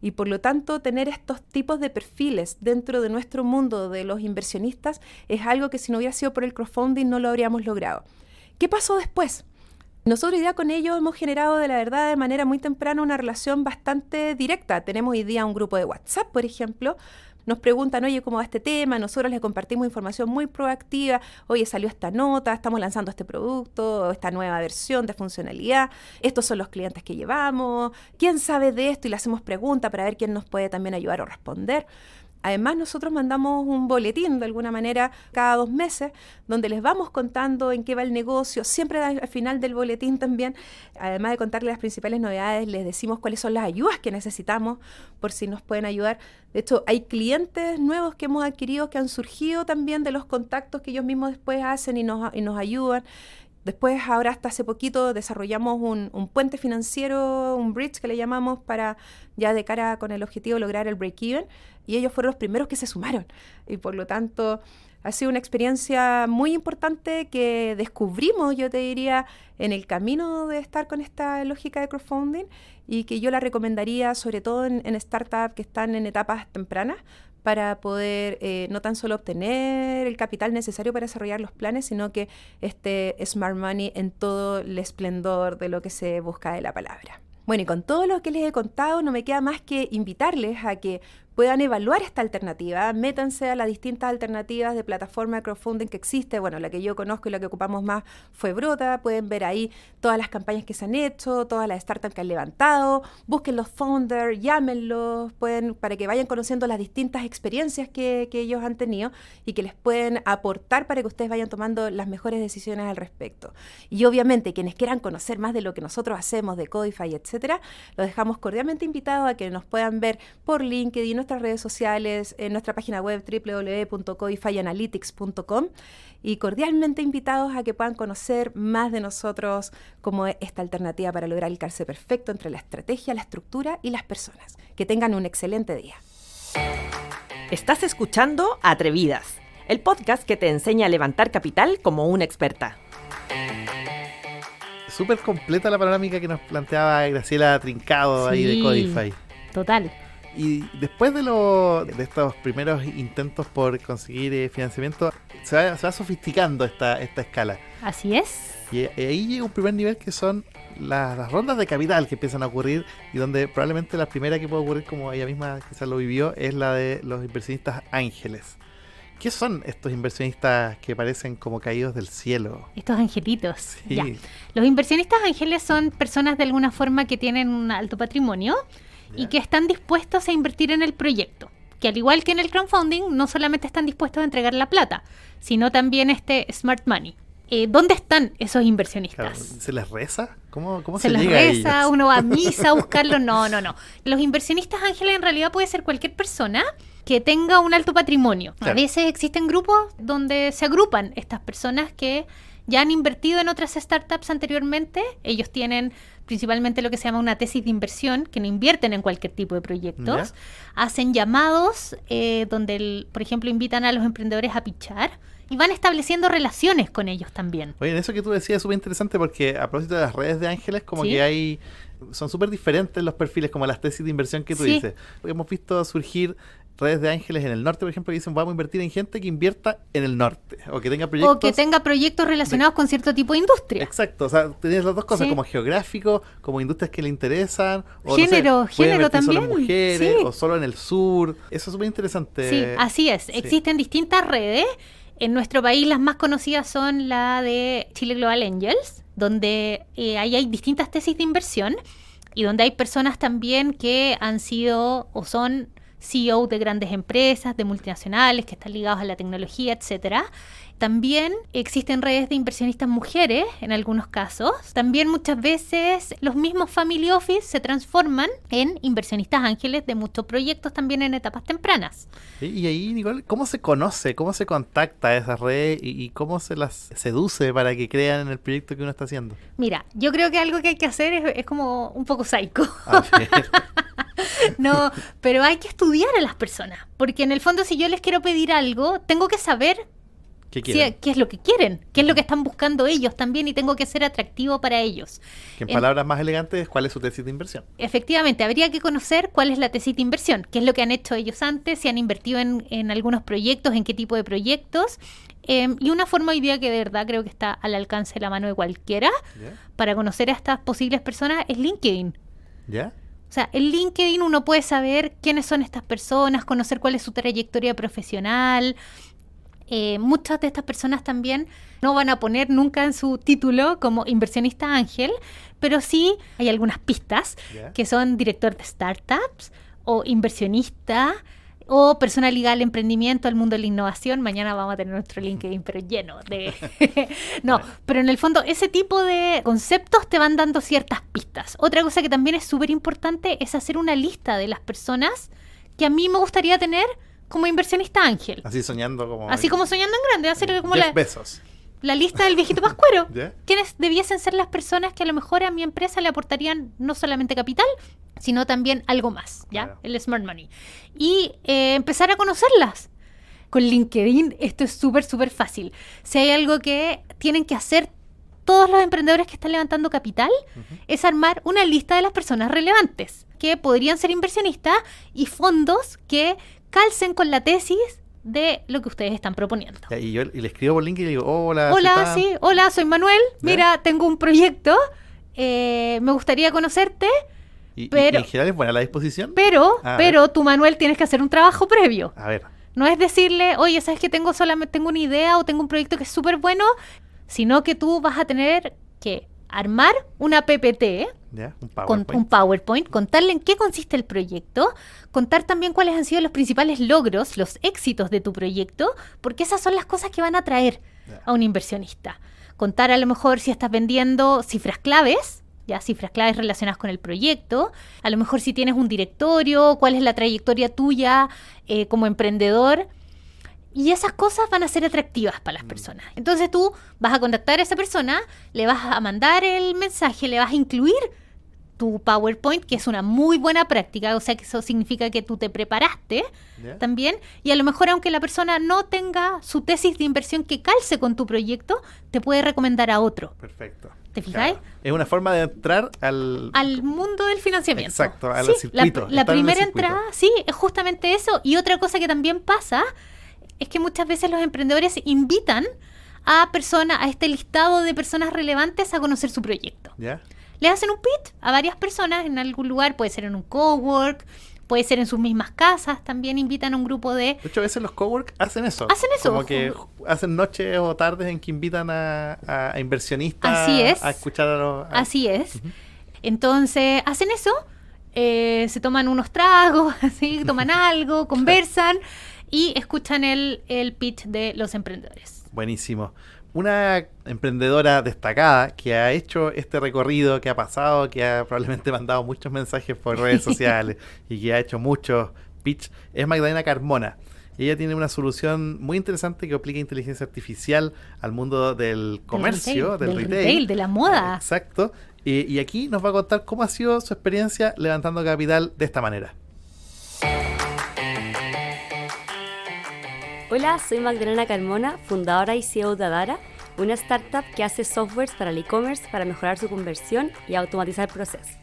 Y por lo tanto, tener estos tipos de perfiles dentro de nuestro mundo de los inversionistas es algo que si no hubiera sido por el crowdfunding no lo habríamos logrado. ¿Qué pasó después? Nosotros hoy día con ellos hemos generado de manera muy temprana una relación bastante directa. Tenemos hoy día un grupo de WhatsApp, por ejemplo. Nos preguntan, oye, ¿cómo va este tema? Nosotros les compartimos información muy proactiva. Oye, salió esta nota, estamos lanzando este producto, esta nueva versión de funcionalidad. Estos son los clientes que llevamos. ¿Quién sabe de esto? Y le hacemos preguntas para ver quién nos puede también ayudar o responder. Además, nosotros mandamos un boletín, de alguna manera, cada 2 meses, donde les vamos contando en qué va el negocio. Siempre al final del boletín también, además de contarles las principales novedades, les decimos cuáles son las ayudas que necesitamos, por si nos pueden ayudar. De hecho, hay clientes nuevos que hemos adquirido que han surgido también de los contactos que ellos mismos después hacen y nos ayudan. Después, ahora hasta hace poquito, desarrollamos un puente financiero, un bridge que le llamamos, para ya de cara con el objetivo de lograr el break-even, y ellos fueron los primeros que se sumaron. Y por lo tanto, ha sido una experiencia muy importante que descubrimos, yo te diría, en el camino de estar con esta lógica de crowdfunding, y que yo la recomendaría sobre todo en startups que están en etapas tempranas, para poder no tan solo obtener el capital necesario para desarrollar los planes, sino que este smart money en todo el esplendor de lo que se busca de la palabra. Bueno, y con todo lo que les he contado, no me queda más que invitarles a que puedan evaluar esta alternativa. Métanse a las distintas alternativas de plataforma de crowdfunding que existe. Bueno, la que yo conozco y la que ocupamos más fue Brota. Pueden ver ahí todas las campañas que se han hecho, todas las startups que han levantado. Busquen los founders, llámenlos, para que vayan conociendo las distintas experiencias que ellos han tenido y que les pueden aportar para que ustedes vayan tomando las mejores decisiones al respecto. Y obviamente, quienes quieran conocer más de lo que nosotros hacemos, de Codify, etcétera, los dejamos cordialmente invitados a que nos puedan ver por LinkedIn, nuestras redes sociales, en nuestra página web www.codifyanalytics.com, y cordialmente invitados a que puedan conocer más de nosotros como esta alternativa para lograr el calce perfecto entre la estrategia, la estructura y las personas. Que tengan un excelente día. Estás escuchando Atrevidas, el podcast que te enseña a levantar capital como una experta. Súper completa la panorámica que nos planteaba Graciela Trincado, ahí de Codify. Total. Y después de estos primeros intentos por conseguir financiamiento, se va sofisticando esta escala. Así es. Y ahí llega un primer nivel que son las rondas de capital que empiezan a ocurrir, y donde probablemente la primera que puede ocurrir, como ella misma quizás lo vivió, es la de los inversionistas ángeles. ¿Qué son estos inversionistas que parecen como caídos del cielo? Estos angelitos. Sí. Ya. Los inversionistas ángeles son personas de alguna forma que tienen un alto patrimonio y que están dispuestos a invertir en el proyecto. Que al igual que en el crowdfunding, no solamente están dispuestos a entregar la plata, sino también smart money. ¿Dónde están esos inversionistas? Claro, ¿se les reza? ¿Cómo se se les llega reza? a ellos? ¿Uno va a misa a buscarlos? No. Los inversionistas ángeles en realidad puede ser cualquier persona que tenga un alto patrimonio. Claro. A veces existen grupos donde se agrupan estas personas que ya han invertido en otras startups anteriormente. Ellos tienen principalmente lo que se llama una tesis de inversión, que no invierten en cualquier tipo de proyectos. ¿Ya? Hacen llamados donde, por ejemplo, invitan a los emprendedores a pitchar y van estableciendo relaciones con ellos también. Oye, en eso que tú decías es súper interesante porque a propósito de las redes de ángeles, como Sí. que son súper diferentes los perfiles, como las tesis de inversión que tú Sí. dices. Hemos visto surgir redes de ángeles en el norte, por ejemplo, que dicen vamos a invertir en gente que invierta en el norte o que tenga proyectos. O que tenga proyectos relacionados con cierto tipo de industria. Exacto, o sea, tienes las dos cosas, Sí. como geográfico, como industrias que le interesan, o Género, no sé, puede género invertir solo en también, mujeres, sí. o solo en el sur. Eso es súper interesante. Sí, así es. Sí. Existen distintas redes. En nuestro país las más conocidas son la de Chile Global Angels, donde ahí hay distintas tesis de inversión y donde hay personas también que han sido o son CEO de grandes empresas, de multinacionales, que están ligados a la tecnología, etcétera. También existen redes de inversionistas mujeres en algunos casos. También muchas veces los mismos family office se transforman en inversionistas ángeles de muchos proyectos también en etapas tempranas. Y ahí, Nicole, ¿cómo se conoce, cómo se contacta a esas redes y cómo se las seduce para que crean en el proyecto que uno está haciendo? Mira, yo creo que algo que hay que hacer es como un poco psycho. A ver. No, pero hay que estudiar a las personas. Porque en el fondo, si yo les quiero pedir algo, tengo que saber ¿Qué quieren? qué es lo que quieren, qué es lo que están buscando ellos también, y tengo que ser atractivo para ellos. Que en palabras más elegantes, ¿cuál es su tesis de inversión? Efectivamente, habría que conocer cuál es la tesis de inversión, qué es lo que han hecho ellos antes, si han invertido en algunos proyectos, en qué tipo de proyectos. Y una forma hoy día que de verdad creo que está al alcance de la mano de cualquiera ¿Ya? para conocer a estas posibles personas es LinkedIn. ¿Ya? O sea, en LinkedIn uno puede saber quiénes son estas personas, conocer cuál es su trayectoria profesional. Muchas de estas personas también no van a poner nunca en su título como inversionista ángel, pero sí hay algunas pistas ¿Ya? que son director de startups o inversionista o persona ligada al emprendimiento, al mundo de la innovación. Mañana vamos a tener nuestro LinkedIn pero lleno de... No, pero en el fondo ese tipo de conceptos te van dando ciertas pistas. Otra cosa que también es súper importante es hacer una lista de las personas que a mí me gustaría tener como inversionista ángel. Así soñando como... Así como soñando en grande, hacer como Jeff Bezos. la lista del viejito pascuero. ¿Ya? ¿Quiénes debiesen ser las personas que a lo mejor a mi empresa le aportarían no solamente capital, sino también algo más, ¿ya? Claro. El smart money. Y empezar a conocerlas. Con LinkedIn esto es súper, súper fácil. Si hay algo que tienen que hacer todos los emprendedores que están levantando capital, es armar una lista de las personas relevantes que podrían ser inversionistas y fondos que calcen con la tesis de lo que ustedes están proponiendo. Ya, y yo le escribo por LinkedIn y digo, hola. Hola, soy sí, hola, soy Manuel. ¿Ya? Mira, tengo un proyecto. Me gustaría conocerte, Y pero- en general es buena la disposición. pero A ver. tú, Manuel, tienes que hacer un trabajo previo. A ver, No es decirle, oye, ¿sabes que tengo una idea o tengo un proyecto que es súper bueno? Sino que tú vas a tener que armar una PPT, ya, un con PowerPoint. un PowerPoint, contarle en qué consiste el proyecto, contar también cuáles han sido los principales logros, los éxitos de tu proyecto, porque esas son las cosas que van a atraer Ya. a un inversionista. Contar a lo mejor si estás vendiendo cifras claves, ya cifras claves relacionadas con el proyecto, a lo mejor si tienes un directorio, cuál es la trayectoria tuya como emprendedor. Y esas cosas van a ser atractivas para las personas. Entonces tú vas a contactar a esa persona, le vas a mandar el mensaje, le vas a incluir tu PowerPoint, que es una muy buena práctica, o sea que eso significa que tú te preparaste ¿Ya? también, y a lo mejor aunque la persona no tenga su tesis de inversión que calce con tu proyecto, te puede recomendar a otro. Perfecto. ¿Te fijáis? Claro. Es una forma de entrar Al mundo del financiamiento. Exacto, al Sí, circuito, la estar en el primera circuito. entrada, sí, es justamente eso. Y otra cosa que también pasa es que muchas veces los emprendedores invitan a personas, a este listado de personas relevantes a conocer su proyecto. ¿Ya? Le hacen un pitch a varias personas en algún lugar, puede ser en un cowork, puede ser en sus mismas casas, también invitan a un grupo de... De hecho, a veces los cowork hacen eso. Hacen eso. Como que hacen noches o tardes en que invitan a inversionistas Así es. a escuchar a los... Así es. Entonces, hacen eso, se toman unos tragos, así, toman algo, conversan y escuchan el pitch de los emprendedores. Buenísimo. Una emprendedora destacada que ha hecho este recorrido, que ha pasado, que ha probablemente mandado muchos mensajes por redes sociales y que ha hecho muchos pitch, es Magdalena Carmona. y ella tiene una solución muy interesante que aplica inteligencia artificial al mundo del comercio, del retail, de la moda. Exacto. Y aquí nos va a contar cómo ha sido su experiencia levantando capital de esta manera. Hola, soy Magdalena Carmona, fundadora y CEO de Adara, una startup que hace softwares para el e-commerce para mejorar su conversión y automatizar procesos.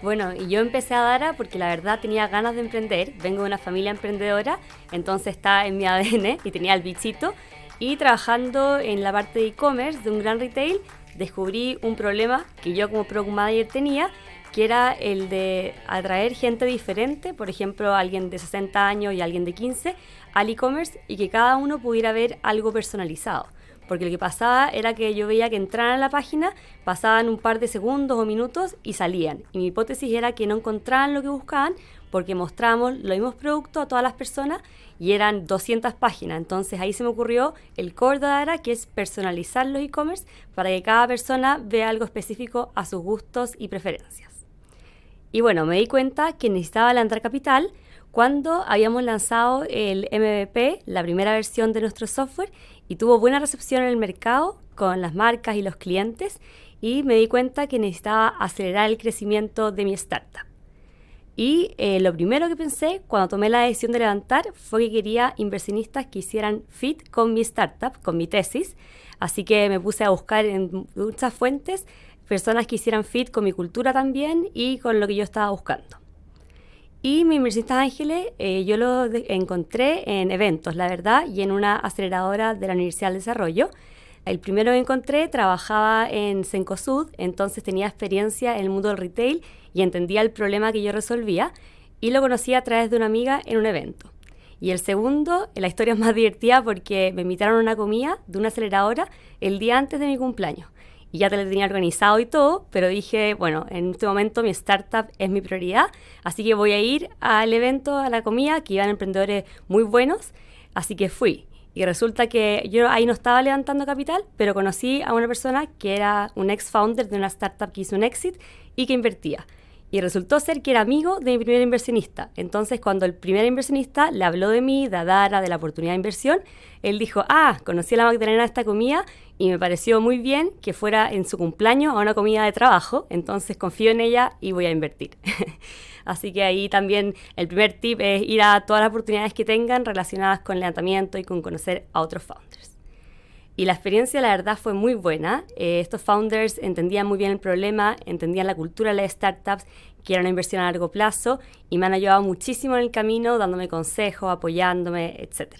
Bueno, y yo empecé a Adara porque la verdad tenía ganas de emprender, vengo de una familia emprendedora, entonces está en mi ADN y tenía el bichito, y trabajando en la parte de e-commerce de un gran retail, descubrí un problema que yo como product manager tenía, que era el de atraer gente diferente, por ejemplo, alguien de 60 años y alguien de 15, al e-commerce y que cada uno pudiera ver algo personalizado. Porque lo que pasaba era que yo veía que entraran a la página, pasaban un par de segundos o minutos y salían. Y mi hipótesis era que no encontraban lo que buscaban porque mostrábamos los mismos productos a todas las personas y eran 200 páginas. Entonces ahí se me ocurrió el core de Adara, que es personalizar los e-commerce para que cada persona vea algo específico a sus gustos y preferencias. Y bueno, me di cuenta que necesitaba levantar capital cuando habíamos lanzado el MVP, la primera versión de nuestro software, y tuvo buena recepción en el mercado con las marcas y los clientes, y me di cuenta que necesitaba acelerar el crecimiento de mi startup. Y lo primero que pensé cuando tomé la decisión de levantar fue que quería inversionistas que hicieran fit con mi startup, con mi tesis, así que me puse a buscar en muchas fuentes personas que hicieran fit con mi cultura también y con lo que yo estaba buscando. Y mis inversionistas ángeles yo los encontré en eventos, la verdad, y en una aceleradora de la Universidad del Desarrollo. El primero que encontré trabajaba en Cencosud, entonces tenía experiencia en el mundo del retail y entendía el problema que yo resolvía, y lo conocí a través de una amiga en un evento. Y el segundo, la historia es más divertida porque me invitaron a una comida de una aceleradora el día antes de mi cumpleaños. Y ya te lo tenía organizado y todo, pero dije, bueno, en este momento mi startup es mi prioridad, así que voy a ir al evento, a la comida, que iban emprendedores muy buenos, así que fui. Y resulta que yo ahí no estaba levantando capital, pero conocí a una persona que era un ex-founder de una startup que hizo un exit y que invertía. Y resultó ser que era amigo de mi primer inversionista. Entonces, cuando el primer inversionista le habló de mí, de Adara, de la oportunidad de inversión, él dijo, conocí a la Magdalena de esta comida y me pareció muy bien que fuera en su cumpleaños a una comida de trabajo, entonces confío en ella y voy a invertir. Así que ahí también el primer tip es ir a todas las oportunidades que tengan relacionadas con levantamiento y con conocer a otros founders. Y la experiencia, la verdad, fue muy buena. Estos founders entendían muy bien el problema, entendían la cultura de las startups, que era una inversión a largo plazo, y me han ayudado muchísimo en el camino, dándome consejos, apoyándome, etc.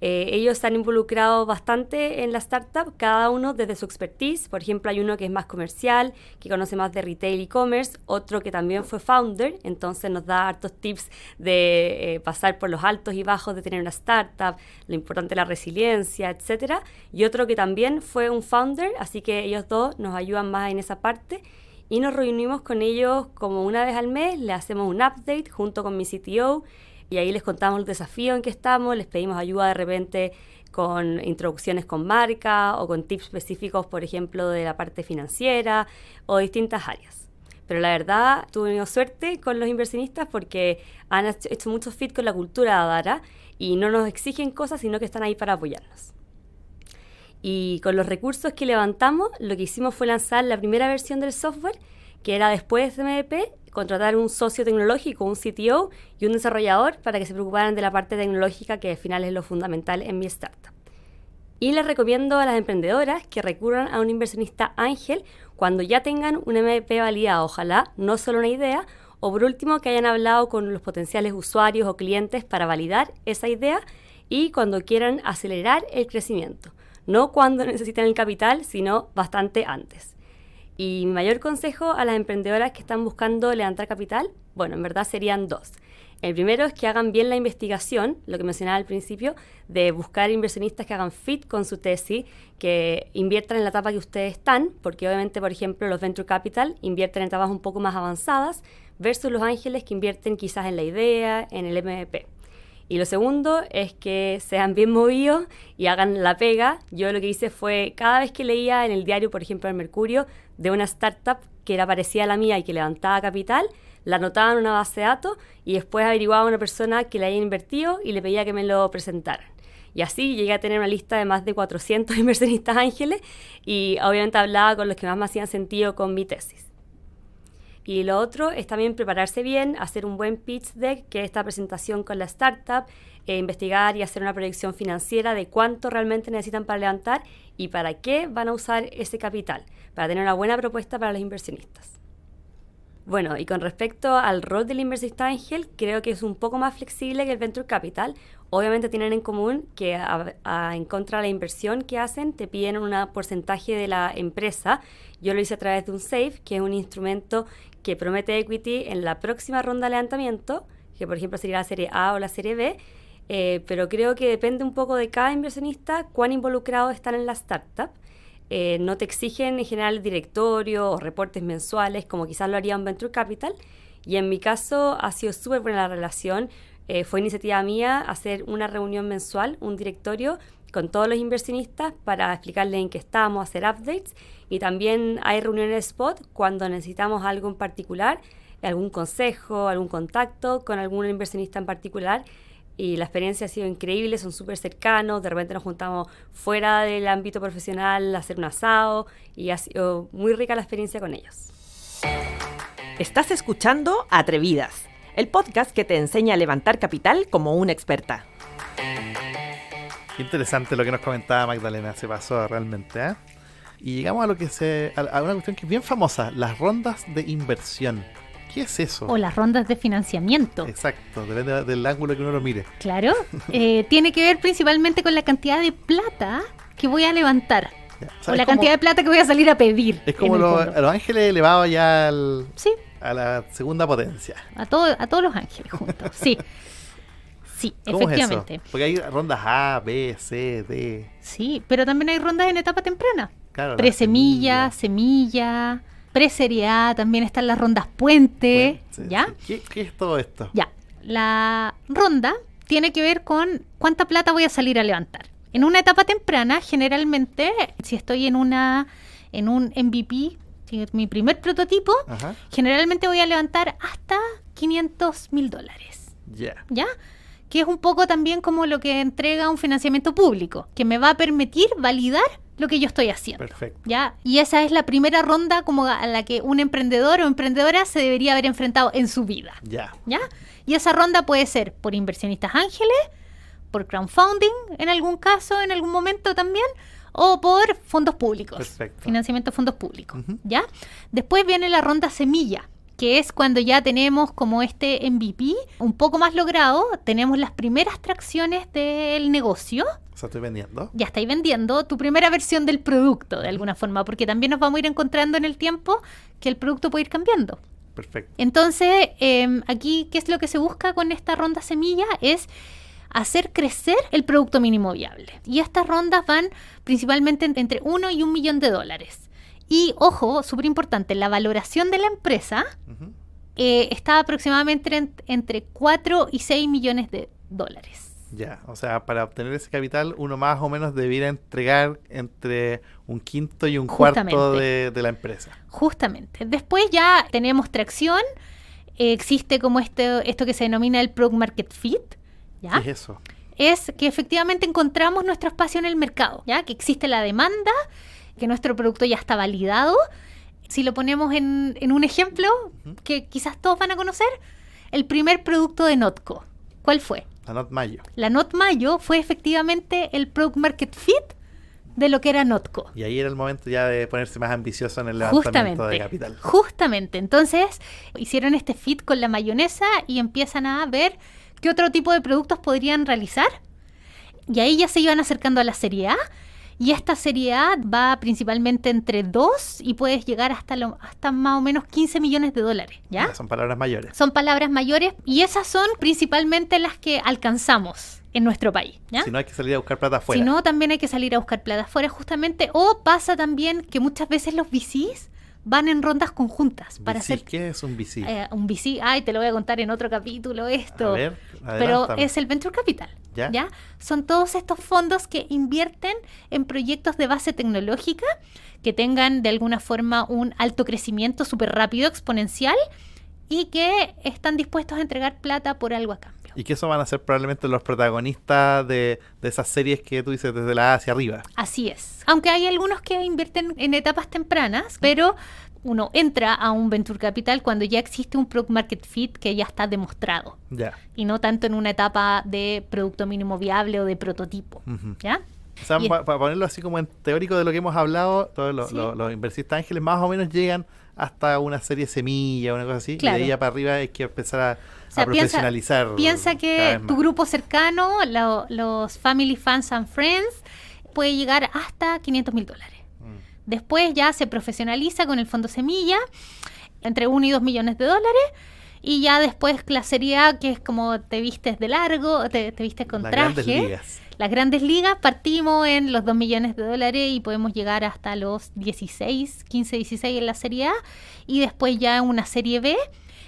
Ellos se han involucrado bastante en la startup, cada uno desde su expertise. Por ejemplo, hay uno que es más comercial, que conoce más de retail e-commerce, otro que también fue founder, entonces nos da hartos tips de pasar por los altos y bajos de tener una startup, lo importante de la resiliencia, etc. Y otro que también fue un founder, así que ellos dos nos ayudan más en esa parte. Y nos reunimos con ellos como una vez al mes, le hacemos un update junto con mi CTO, y ahí les contamos los desafíos en que estamos, les pedimos ayuda de repente con introducciones con marca o con tips específicos, por ejemplo, de la parte financiera o distintas áreas. Pero la verdad, tuve suerte con los inversionistas porque han hecho mucho fit con la cultura de Adara y no nos exigen cosas, sino que están ahí para apoyarnos. Y con los recursos que levantamos, lo que hicimos fue lanzar la primera versión del software, que era después de MVP, contratar un socio tecnológico, un CTO y un desarrollador para que se preocuparan de la parte tecnológica, que al final es lo fundamental en mi startup. Y les recomiendo a las emprendedoras que recurran a un inversionista ángel cuando ya tengan un MVP validado, ojalá, no solo una idea, o por último que hayan hablado con los potenciales usuarios o clientes para validar esa idea y cuando quieran acelerar el crecimiento. No cuando necesiten el capital, sino bastante antes. Y mi mayor consejo a las emprendedoras que están buscando levantar capital, bueno, en verdad serían dos. El primero es que hagan bien la investigación, lo que mencionaba al principio, de buscar inversionistas que hagan fit con su tesis, que inviertan en la etapa que ustedes están, porque obviamente, por ejemplo, los Venture Capital invierten en etapas un poco más avanzadas, versus los ángeles que invierten quizás en la idea, en el MVP. Y lo segundo es que sean bien movidos y hagan la pega. Yo lo que hice fue, cada vez que leía en el diario, por ejemplo, el Mercurio, de una startup que era parecida a la mía y que levantaba capital, la anotaba en una base de datos y después averiguaba a una persona que le haya invertido y le pedía que me lo presentaran. Y así llegué a tener una lista de más de 400 inversionistas ángeles y obviamente hablaba con los que más me hacían sentido con mi tesis. Y lo otro es también prepararse bien, hacer un buen pitch deck, que es esta presentación con la startup, investigar y hacer una proyección financiera de cuánto realmente necesitan para levantar y para qué van a usar ese capital, para tener una buena propuesta para los inversionistas. Bueno, y con respecto al rol del inversionista ángel, creo que es un poco más flexible que el Venture Capital. Obviamente tienen en común que en contra de la inversión que hacen, te piden un porcentaje de la empresa. Yo lo hice a través de un SAFE, que es un instrumento que promete equity en la próxima ronda de levantamiento, que por ejemplo sería la serie A o la serie B, pero creo que depende un poco de cada inversionista cuán involucrados están en la startup. No te exigen en general el directorio o reportes mensuales como quizás lo haría un Venture Capital, y en mi caso ha sido súper buena la relación. Fue iniciativa mía hacer una reunión mensual, un directorio con todos los inversionistas para explicarles en qué estamos, hacer updates, y también hay reuniones spot cuando necesitamos algo en particular, algún consejo, algún contacto con algún inversionista en particular. Y la experiencia ha sido increíble, son súper cercanos, de repente nos juntamos fuera del ámbito profesional a hacer un asado y ha sido muy rica la experiencia con ellos. Estás escuchando Atrevidas, el podcast que te enseña a levantar capital como una experta. Qué interesante lo que nos comentaba Magdalena, se pasó realmente, ¿eh? Y llegamos a a una cuestión que es bien famosa, las rondas de inversión. ¿Qué es eso? O las rondas de financiamiento. Exacto, depende del ángulo que uno lo mire. Claro, tiene que ver principalmente con la cantidad de plata que voy a levantar. O la cantidad de plata que voy a salir a pedir. Es como los ángeles elevados ya sí, a la segunda potencia. A todos los ángeles juntos, sí. Sí, ¿Cómo efectivamente. Es eso? Porque hay rondas A, B, C, D. Sí, pero también hay rondas en etapa temprana. Claro, Presemilla, semilla, preserie A, también están las rondas puente, ¿ya? Sí. ¿Qué es todo esto? Ya, la ronda tiene que ver con cuánta plata voy a salir a levantar. En una etapa temprana, generalmente, si estoy en un MVP, mi primer prototipo, Ajá. generalmente voy a levantar hasta $500,000. Ya. ¿Ya? Que es un poco también como lo que entrega un financiamiento público, que me va a permitir validar lo que yo estoy haciendo. Perfecto. ¿Ya? Y esa es la primera ronda como a la que un emprendedor o emprendedora se debería haber enfrentado en su vida. Ya. ¿Ya? Y esa ronda puede ser por inversionistas ángeles, por crowdfunding en algún caso, en algún momento también, o por fondos públicos. Perfecto. Financiamiento de fondos públicos. Ujú. ¿Ya? Después viene la ronda semilla, que es cuando ya tenemos como este MVP un poco más logrado, tenemos las primeras tracciones del negocio. O sea, estoy vendiendo. Ya estáis vendiendo tu primera versión del producto de alguna forma, porque también nos vamos a ir encontrando en el tiempo que el producto puede ir cambiando. Perfecto. Entonces, aquí, ¿qué es lo que se busca con esta ronda semilla? Es hacer crecer el producto mínimo viable. Y estas rondas van principalmente entre $1 y $1 millón. Y, ojo, súper importante, la valoración de la empresa Ujú. está aproximadamente entre $4 y $6 millones. Ya, o sea, para obtener ese capital uno más o menos debiera entregar entre un quinto y un cuarto Justamente. de la empresa. Justamente. Después ya tenemos tracción, existe como esto que se denomina el Product Market Fit, ¿ya? ¿Qué es eso? Es que efectivamente encontramos nuestro espacio en el mercado, ¿ya? Que existe la demanda, que nuestro producto ya está validado. Si lo ponemos en un ejemplo que quizás todos van a conocer, el primer producto de Notco, ¿cuál fue? La Not Mayo. La Not Mayo fue efectivamente el Product Market Fit de lo que era Notco. Y ahí era el momento ya de ponerse más ambicioso en el levantamiento de capital. Justamente. Entonces, hicieron este fit con la mayonesa y empiezan a ver qué otro tipo de productos podrían realizar. Y ahí ya se iban acercando a la serie A. Y esta serie A va principalmente entre 2 y puedes llegar hasta más o menos $15 millones, ¿ya? Ya, son palabras mayores. Son palabras mayores y esas son principalmente las que alcanzamos en nuestro país, ¿ya? Si no, hay que salir a buscar plata afuera. Si no, también hay que salir a buscar plata afuera justamente. O pasa también que muchas veces los VCs van en rondas conjuntas para VC, hacer ¿qué es un VC? un VC. Ay, te lo voy a contar en otro capítulo esto. A ver, pero adelántame. es el Venture Capital. ¿Ya? Son todos estos fondos que invierten en proyectos de base tecnológica que tengan de alguna forma un alto crecimiento súper rápido, exponencial, y que están dispuestos a entregar plata por algo a cambio. Y que eso van a ser probablemente los protagonistas de esas series que tú dices desde la A hacia arriba. Así es. Aunque hay algunos que invierten en etapas tempranas, pero uno entra a un venture capital cuando ya existe un product market fit que ya está demostrado. Ya. Y no tanto en una etapa de producto mínimo viable o de prototipo. Ujú. ¿Ya? O sea, Y- para ponerlo así como en teórico de lo que hemos hablado, todos Sí. los inversionistas ángeles más o menos llegan hasta una serie semilla, una cosa así, Claro. y de ahí para arriba hay que empezar a O sea, profesionalizar. Piensa cada que vez tu más. grupo cercano, los family, fans and friends, puede llegar hasta $500,000. Después ya se profesionaliza con el fondo semilla, entre 1 y 2 millones de dólares. Y ya después la serie A, que es como te vistes de largo, te vistes con Las traje. grandes ligas. Las grandes ligas partimos en los 2 millones de dólares y podemos llegar hasta los 16, 15, 16 en la serie A. Y después ya en una serie B,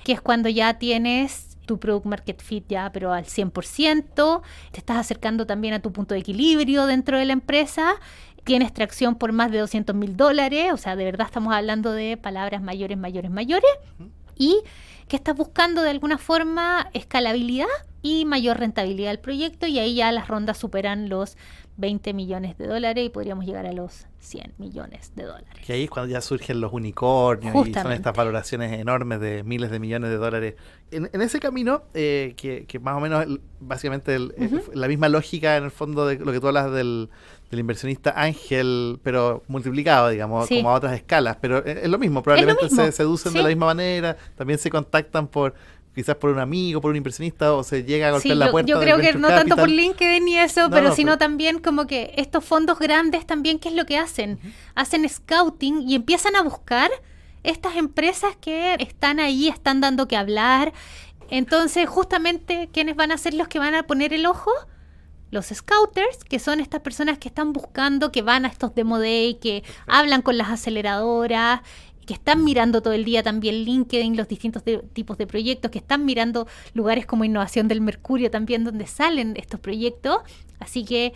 que es cuando ya tienes tu product market fit ya, pero al 100%. Te estás acercando también a tu punto de equilibrio dentro de la empresa. Tienes tracción por más de $200,000. O sea, de verdad estamos hablando de palabras mayores, mayores, mayores. Y que estás buscando de alguna forma escalabilidad y mayor rentabilidad del proyecto, y ahí ya las rondas superan los 20 millones de dólares y podríamos llegar a los 100 millones de dólares. Que ahí es cuando ya surgen los unicornios y son Justamente. estas valoraciones enormes de miles de millones de dólares. En ese camino, que más o menos básicamente la misma lógica en el fondo de lo que tú hablas del inversionista ángel, pero multiplicado, digamos, Sí. como a otras escalas. Pero es lo mismo, probablemente mismo, se seducen de sí. la misma manera, también se contactan quizás por un amigo, por un inversionista, o se llega a golpear Sí, la puerta yo del creo que venture no tanto por capital. LinkedIn ni eso, No, pero no, sino pero- también como que estos fondos grandes también, ¿qué es lo que hacen? Hacen scouting y empiezan a buscar estas empresas que están ahí, están dando que hablar. Entonces, justamente, ¿quiénes van a ser los que van a poner el ojo? Los scouters, que son estas personas que están buscando, que van a estos demo day, que hablan con las aceleradoras, que están mirando todo el día también LinkedIn, los distintos tipos de proyectos, que están mirando lugares como Innovación del Mercurio también, donde salen estos proyectos. Así que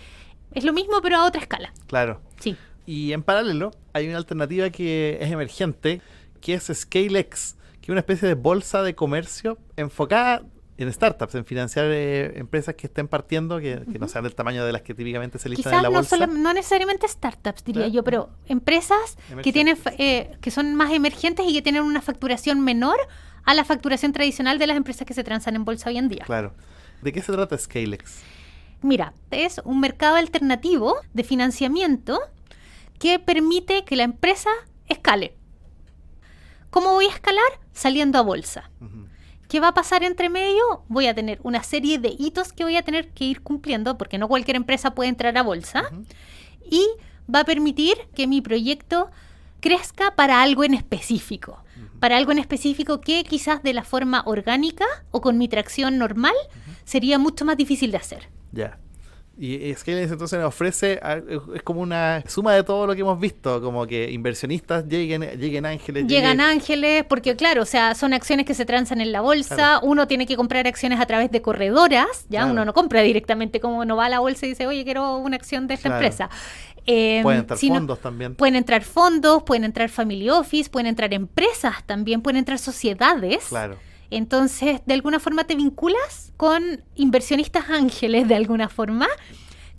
es lo mismo, pero a otra escala. Claro. Sí. Y en paralelo hay una alternativa que es emergente, que es ScaleX, que es una especie de bolsa de comercio enfocada en startups, en financiar empresas que estén partiendo, que no sean del tamaño de las que típicamente se listan en Quizás la bolsa. no necesariamente startups, diría Claro. yo, pero empresas que tienen que son más emergentes y que tienen una facturación menor a la facturación tradicional de las empresas que se transan en bolsa hoy en día. Claro. ¿De qué se trata ScaleX? Mira, es un mercado alternativo de financiamiento que permite que la empresa escale. ¿Cómo voy a escalar? Saliendo a bolsa. Ujú. ¿Qué va a pasar entre medio? Voy a tener una serie de hitos que voy a tener que ir cumpliendo, porque no cualquier empresa puede entrar a bolsa, y va a permitir que mi proyecto crezca para algo en específico. Para algo en específico que quizás de la forma orgánica o con mi tracción normal sería mucho más difícil de hacer. Ya. Y ScaleX entonces nos ofrece, es como una suma de todo lo que hemos visto, como que inversionistas lleguen ángeles. Llegan ángeles, porque claro, o sea, son acciones que se transan en la bolsa, Claro. uno tiene que comprar acciones a través de corredoras, ya Claro. uno no compra directamente, como no va a la bolsa y dice, oye, quiero una acción de esta Claro. empresa. Pueden entrar sino- fondos también. Pueden entrar fondos, pueden entrar family office, pueden entrar empresas también, pueden entrar sociedades. Claro. Entonces, de alguna forma te vinculas con inversionistas ángeles, de alguna forma,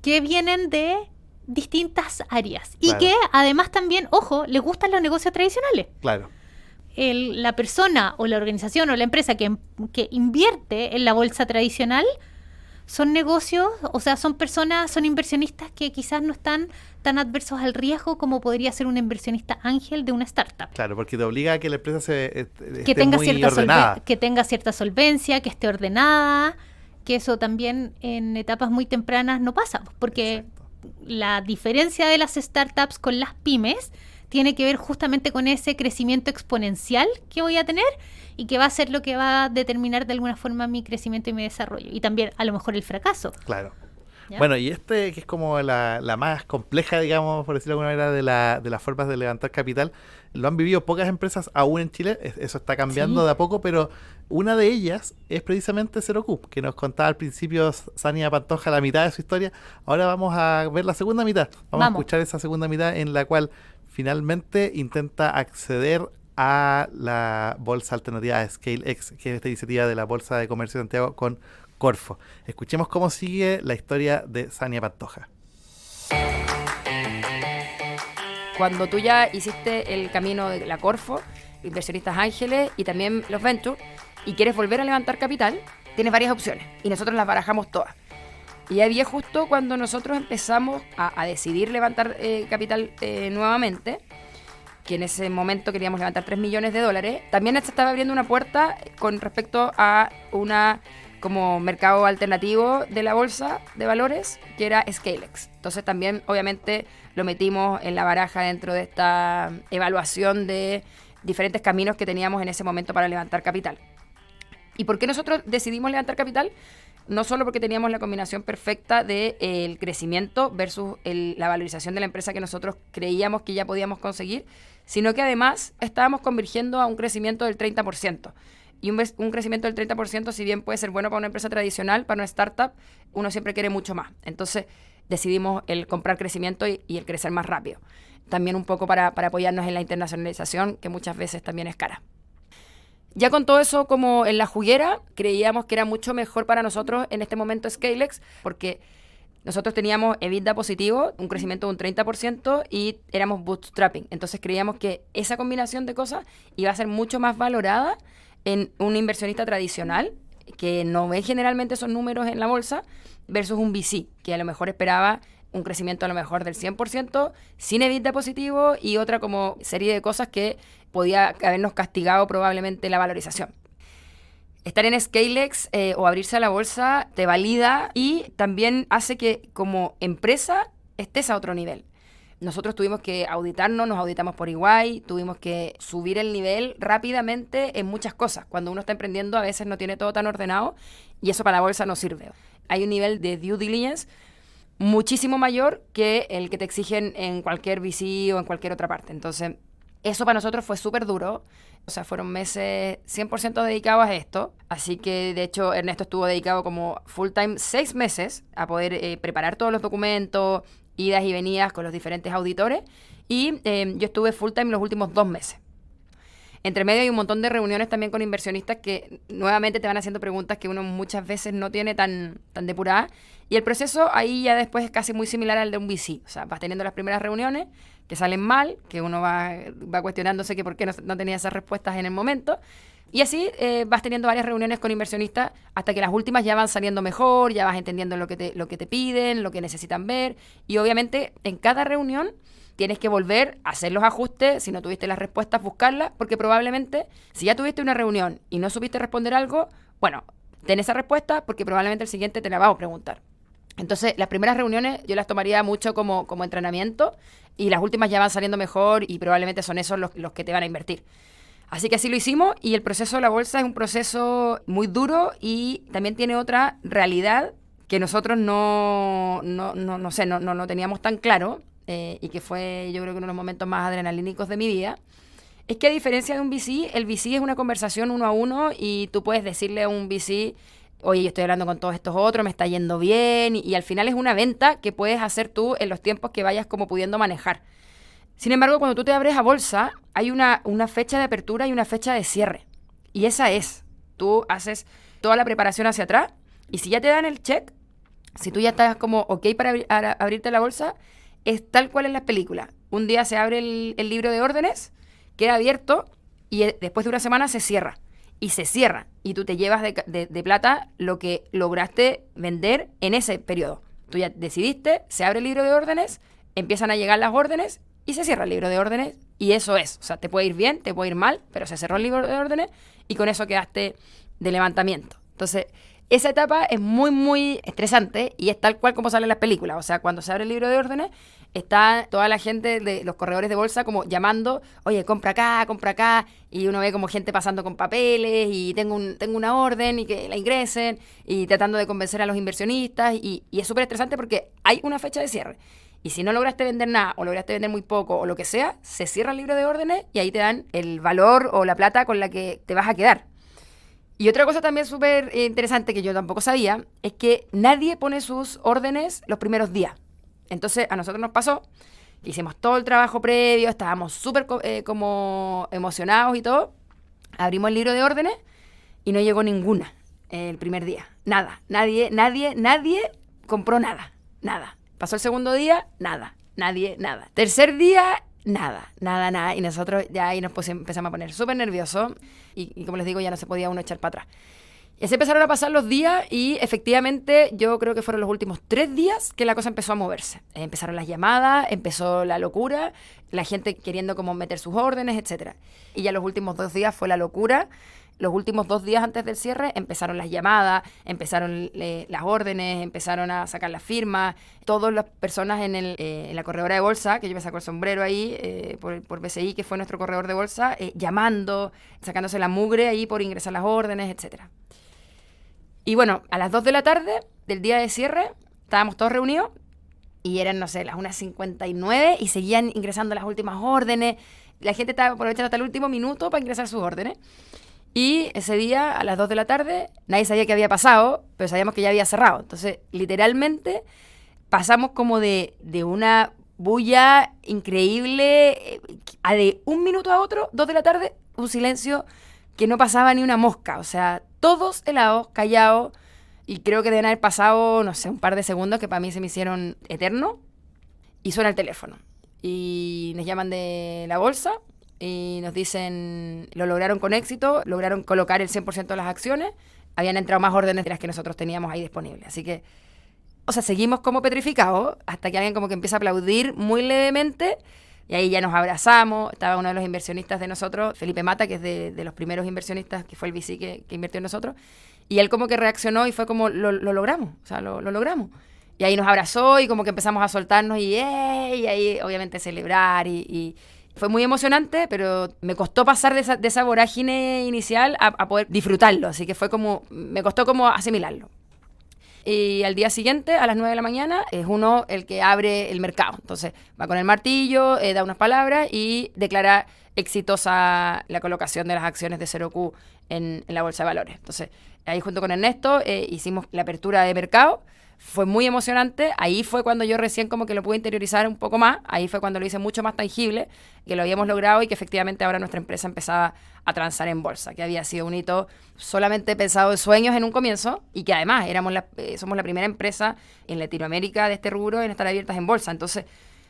que vienen de distintas áreas. Y Claro. que además también, ojo, les gustan los negocios tradicionales. Claro. La persona o la organización o la empresa que invierte en la bolsa tradicional son negocios, o sea, son personas, son inversionistas que quizás no están tan adversos al riesgo como podría ser un inversionista ángel de una startup. Claro, porque te obliga a que la empresa esté Que tenga, muy cierta ordenada. que tenga cierta solvencia, que esté ordenada, que eso también en etapas muy tempranas no pasa, porque Exacto. la diferencia de las startups con las pymes tiene que ver justamente con ese crecimiento exponencial que voy a tener y que va a ser lo que va a determinar de alguna forma mi crecimiento y mi desarrollo. Y también a lo mejor el fracaso. Claro. ¿Ya? Bueno, y que es como la más compleja, digamos, por decirlo de alguna manera, de las formas de levantar capital, lo han vivido pocas empresas aún en Chile. Eso está cambiando Sí. de a poco, pero una de ellas es precisamente Zero que nos contaba al principio Sania Pantoja la mitad de su historia. Ahora vamos a ver la segunda mitad. Vamos a escuchar esa segunda mitad en la cual finalmente intenta acceder a la bolsa alternativa ScaleX, que es esta iniciativa de la Bolsa de Comercio de Santiago con Corfo. Escuchemos cómo sigue la historia de Sania Pantoja. Cuando tú ya hiciste el camino de la Corfo, inversionistas ángeles y también los Venture, y quieres volver a levantar capital, tienes varias opciones y nosotros las barajamos todas. Y ahí es justo cuando nosotros empezamos a decidir levantar capital nuevamente, que en ese momento queríamos levantar $3 millones, también se estaba abriendo una puerta con respecto a una como mercado alternativo de la bolsa de valores, que era ScaleX. Entonces también obviamente lo metimos en la baraja dentro de esta evaluación de diferentes caminos que teníamos en ese momento para levantar capital. ¿Y por qué nosotros decidimos levantar capital? No solo porque teníamos la combinación perfecta del crecimiento versus la valorización de la empresa que nosotros creíamos que ya podíamos conseguir, sino que además estábamos convergiendo a un crecimiento del 30%. Y un crecimiento del 30%, si bien puede ser bueno para una empresa tradicional, para una startup, uno siempre quiere mucho más. Entonces decidimos el comprar crecimiento y el crecer más rápido. También un poco para apoyarnos en la internacionalización, que muchas veces también es cara. Ya con todo eso como en la juguera, creíamos que era mucho mejor para nosotros en este momento ScaleX, porque nosotros teníamos EBITDA positivo, un crecimiento de un 30% y éramos bootstrapping. Entonces creíamos que esa combinación de cosas iba a ser mucho más valorada en un inversionista tradicional, que no ve generalmente esos números en la bolsa, versus un VC, que a lo mejor esperaba un crecimiento a lo mejor del 100%, sin EBITDA positivo y otra como serie de cosas que podía habernos castigado probablemente la valorización. Estar en ScaleX o abrirse a la bolsa te valida y también hace que como empresa estés a otro nivel. Nosotros tuvimos que auditarnos, nos auditamos por EY, tuvimos que subir el nivel rápidamente en muchas cosas. Cuando uno está emprendiendo a veces no tiene todo tan ordenado y eso para la bolsa no sirve. Hay un nivel de due diligence muchísimo mayor que el que te exigen en cualquier VC o en cualquier otra parte. Entonces, eso para nosotros fue súper duro. O sea, fueron meses 100% dedicados a esto. Así que, de hecho, Ernesto estuvo dedicado como full time 6 meses a poder preparar todos los documentos, idas y venidas con los diferentes auditores. Y yo estuve full time los últimos 2 meses. Entre medio hay un montón de reuniones también con inversionistas que nuevamente te van haciendo preguntas que uno muchas veces no tiene tan depuradas. Y el proceso ahí ya después es casi muy similar al de un VC. O sea, vas teniendo las primeras reuniones que salen mal, que uno va cuestionándose que por qué no tenía esas respuestas en el momento. Y así vas teniendo varias reuniones con inversionistas hasta que las últimas ya van saliendo mejor, ya vas entendiendo lo que te piden, lo que necesitan ver. Y obviamente en cada reunión tienes que volver a hacer los ajustes, si no tuviste las respuestas, buscarlas, porque probablemente si ya tuviste una reunión y no supiste responder algo, bueno, ten esa respuesta porque probablemente el siguiente te la va a preguntar. Entonces, las primeras reuniones yo las tomaría mucho como entrenamiento y las últimas ya van saliendo mejor y probablemente son esos los que te van a invertir. Así que así lo hicimos y el proceso de la bolsa es un proceso muy duro y también tiene otra realidad que nosotros no teníamos tan claro. Y que fue yo creo que uno de los momentos más adrenalínicos de mi vida, es que a diferencia de un VC, el VC es una conversación 1 a 1 y tú puedes decirle a un VC, oye, yo estoy hablando con todos estos otros, me está yendo bien, y al final es una venta que puedes hacer tú en los tiempos que vayas como pudiendo manejar. Sin embargo, cuando tú te abres a bolsa, hay una fecha de apertura y una fecha de cierre, y esa es, tú haces toda la preparación hacia atrás, y si ya te dan el check, si tú ya estás como ok para abrirte la bolsa, es tal cual en las películas. Un día se abre el libro de órdenes, queda abierto y después de una semana se cierra. Y se cierra. Y tú te llevas de plata lo que lograste vender en ese periodo. Tú ya decidiste, se abre el libro de órdenes, empiezan a llegar las órdenes y se cierra el libro de órdenes. Y eso es. O sea, te puede ir bien, te puede ir mal, pero se cerró el libro de órdenes y con eso quedaste de levantamiento. Entonces, esa etapa es muy, muy estresante y es tal cual como sale en las películas. O sea, cuando se abre el libro de órdenes, está toda la gente de los corredores de bolsa como llamando, oye, compra acá, y uno ve como gente pasando con papeles y tengo una orden y que la ingresen y tratando de convencer a los inversionistas y es súper estresante porque hay una fecha de cierre. Y si no lograste vender nada o lograste vender muy poco o lo que sea, se cierra el libro de órdenes y ahí te dan el valor o la plata con la que te vas a quedar. Y otra cosa también súper interesante que yo tampoco sabía es que nadie pone sus órdenes los primeros días. Entonces a nosotros nos pasó Hicimos todo el trabajo previo, estábamos súper como emocionados y todo. Abrimos el libro de órdenes y no llegó ninguna el primer día. Nada. Nadie compró nada. Pasó el segundo día, nada. Nada. Tercer día, nada. Y nosotros ya ahí empezamos a poner súper nerviosos. Y como les digo, ya no se podía uno echar para atrás. Y así empezaron a pasar los días y efectivamente yo creo que fueron los últimos 3 días que la cosa empezó a moverse. Empezaron las llamadas, empezó la locura, la gente queriendo como meter sus órdenes, etcétera. Y ya los últimos 2 días fue la locura. Los últimos 2 días antes del cierre empezaron las llamadas, empezaron las órdenes, empezaron a sacar las firmas. Todas las personas en la corredora de bolsa, que yo me saco el sombrero ahí por BCI, que fue nuestro corredor de bolsa, llamando, sacándose la mugre ahí por ingresar las órdenes, etcétera. Y bueno, a las 2 de la tarde del día de cierre, estábamos todos reunidos y eran, no sé, las 1:59 y seguían ingresando las últimas órdenes. La gente estaba aprovechando hasta el último minuto para ingresar sus órdenes. Y ese día, a las 2 de la tarde, nadie sabía qué había pasado, pero sabíamos que ya había cerrado. Entonces, literalmente, pasamos como de una bulla increíble a de un minuto a otro, 2 de la tarde, un silencio que no pasaba ni una mosca. O sea, todos helados, callados, y creo que deben haber pasado, no sé, un par de segundos que para mí se me hicieron eternos, y suena el teléfono. Y nos llaman de la bolsa y nos dicen, lo lograron con éxito, lograron colocar el 100% de las acciones, habían entrado más órdenes de las que nosotros teníamos ahí disponibles. Así que, o sea, seguimos como petrificados hasta que alguien como que empieza a aplaudir muy levemente. Y ahí ya nos abrazamos, estaba uno de los inversionistas de nosotros, Felipe Mata, que es de los primeros inversionistas, que fue el VC que invirtió en nosotros, y él como que reaccionó y fue como, lo logramos, o sea, lo logramos. Y ahí nos abrazó y como que empezamos a soltarnos y ahí obviamente celebrar y fue muy emocionante, pero me costó pasar de esa vorágine inicial a poder disfrutarlo, así que fue como, me costó como asimilarlo. Y al día siguiente, a las 9 de la mañana, es uno el que abre el mercado. Entonces, va con el martillo, da unas palabras y declara exitosa la colocación de las acciones de 0Q en la Bolsa de Valores. Entonces, ahí junto con Ernesto hicimos la apertura de mercado. Fue muy emocionante. Ahí fue cuando yo recién como que lo pude interiorizar un poco más. Ahí fue cuando lo hice mucho más tangible, que lo habíamos logrado y que efectivamente ahora nuestra empresa empezaba a transar en bolsa, que había sido un hito solamente pensado de sueños en un comienzo y que además somos la primera empresa en Latinoamérica de este rubro en estar abiertas en bolsa. Entonces,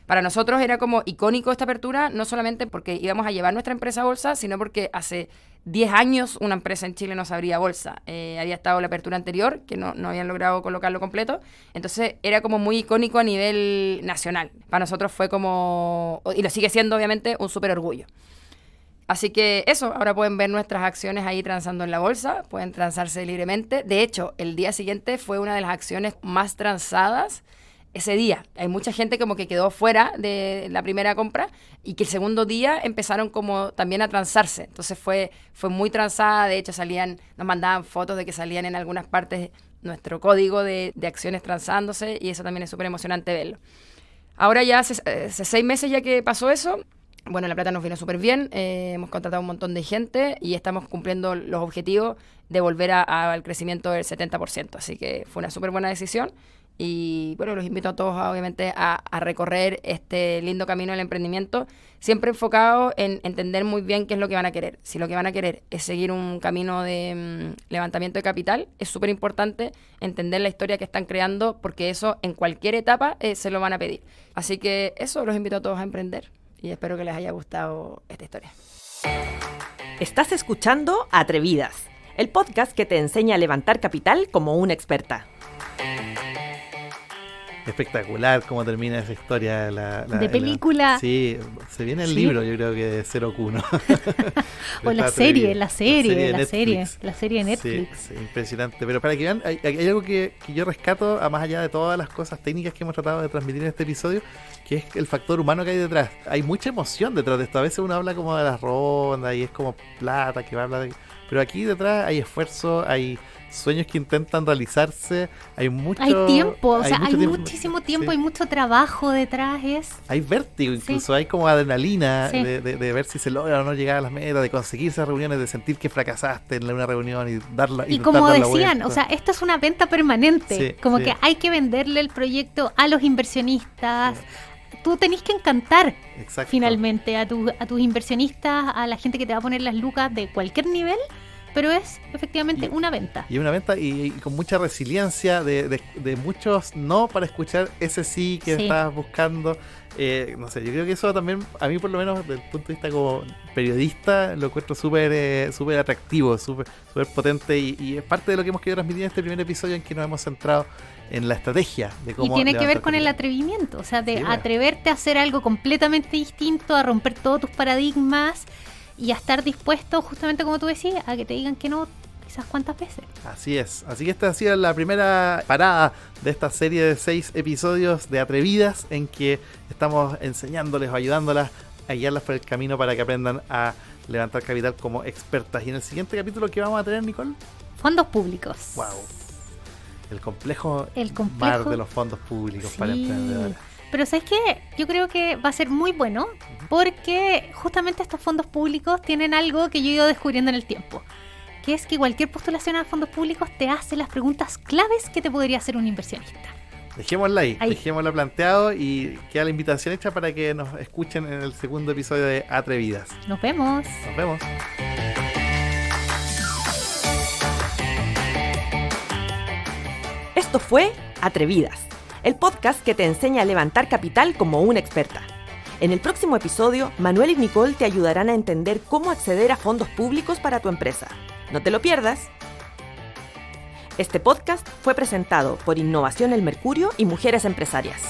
para nosotros era como icónico esta apertura, no solamente porque íbamos a llevar nuestra empresa a bolsa, sino porque hace 10 años una empresa en Chile no se abría bolsa. Había estado la apertura anterior, que no habían logrado colocarlo completo. Entonces era como muy icónico a nivel nacional. Para nosotros fue como, y lo sigue siendo obviamente, un súper orgullo. Así que eso, ahora pueden ver nuestras acciones ahí transando en la bolsa, pueden transarse libremente. De hecho, el día siguiente fue una de las acciones más transadas ese día. Hay mucha gente como que quedó fuera de la primera compra y que el segundo día empezaron como también a transarse. Entonces fue muy transada. De hecho, nos mandaban fotos de que salían en algunas partes nuestro código de acciones transándose y eso también es súper emocionante verlo. Ahora ya hace 6 meses ya que pasó eso. Bueno, la plata nos vino súper bien, hemos contratado un montón de gente y estamos cumpliendo los objetivos de volver al crecimiento del 70%. Así que fue una súper buena decisión. Y bueno, los invito a todos obviamente a recorrer este lindo camino del emprendimiento, siempre enfocado en entender muy bien qué es lo que van a querer. Si lo que van a querer es seguir un camino de levantamiento de capital, es súper importante entender la historia que están creando, porque eso en cualquier etapa se lo van a pedir. Así que eso, los invito a todos a emprender y espero que les haya gustado esta historia. Estás escuchando Atrevidas, el podcast que te enseña a levantar capital como una experta. Espectacular cómo termina esa historia. De película. Sí, se viene el libro, yo creo que de 0Q, ¿no? O la serie de Netflix. Sí, impresionante. Pero para que vean, hay algo que yo rescato, a más allá de todas las cosas técnicas que hemos tratado de transmitir en este episodio, que es el factor humano que hay detrás. Hay mucha emoción detrás de esto. A veces uno habla como de las rondas y es como plata que va a hablar de... Pero aquí detrás hay esfuerzo, hay sueños que intentan realizarse, hay tiempo, hay muchísimo tiempo, sí. Hay mucho trabajo detrás. Hay vértigo incluso, hay como adrenalina de ver si se logra o no llegar a las metas, de conseguir esas reuniones, de sentir que fracasaste en una reunión y darla. Y como decían, o sea, esto es una venta permanente, que hay que venderle el proyecto a los inversionistas. tú tenés que encantar Exacto. finalmente a tus inversionistas, a la gente que te va a poner las lucas de cualquier nivel, pero es efectivamente una venta. Y una venta y con mucha resiliencia de muchos no para escuchar ese sí que Sí. estás buscando. No sé, yo creo que eso también, a mí por lo menos, desde el punto de vista como periodista, lo encuentro súper atractivo, súper potente y es parte de lo que hemos querido transmitir en este primer episodio en que nos hemos centrado en la estrategia de cómo Y tiene que ver levantar con el capital. atrevimiento, o sea, de Sí, bueno. atreverte a hacer algo completamente distinto, a romper todos tus paradigmas y a estar dispuesto, justamente como tú decías, a que te digan que no quizás cuántas veces. Así es, así que esta ha sido la primera parada de esta serie de 6 episodios de Atrevidas en que estamos enseñándoles o ayudándolas a guiarlas por el camino para que aprendan a levantar capital como expertas. Y en el siguiente capítulo, ¿qué vamos a tener, Nicole? Fondos públicos. Wow. El complejo complejo- mar de los fondos públicos para Sí. emprendedores. Pero ¿sabes qué? Yo creo que va a ser muy bueno porque justamente estos fondos públicos tienen algo que yo he ido descubriendo en el tiempo, que es que cualquier postulación a fondos públicos te hace las preguntas claves que te podría hacer un inversionista. Dejémosla ahí, Ahí. dejémosla planteado y queda la invitación hecha para que nos escuchen en el segundo episodio de Atrevidas. Nos vemos. Nos vemos. Esto fue Atrevidas, el podcast que te enseña a levantar capital como una experta. En el próximo episodio, Manuel y Nicole te ayudarán a entender cómo acceder a fondos públicos para tu empresa. No te lo pierdas. Este podcast fue presentado por Innovación El Mercurio y Mujeres Empresarias.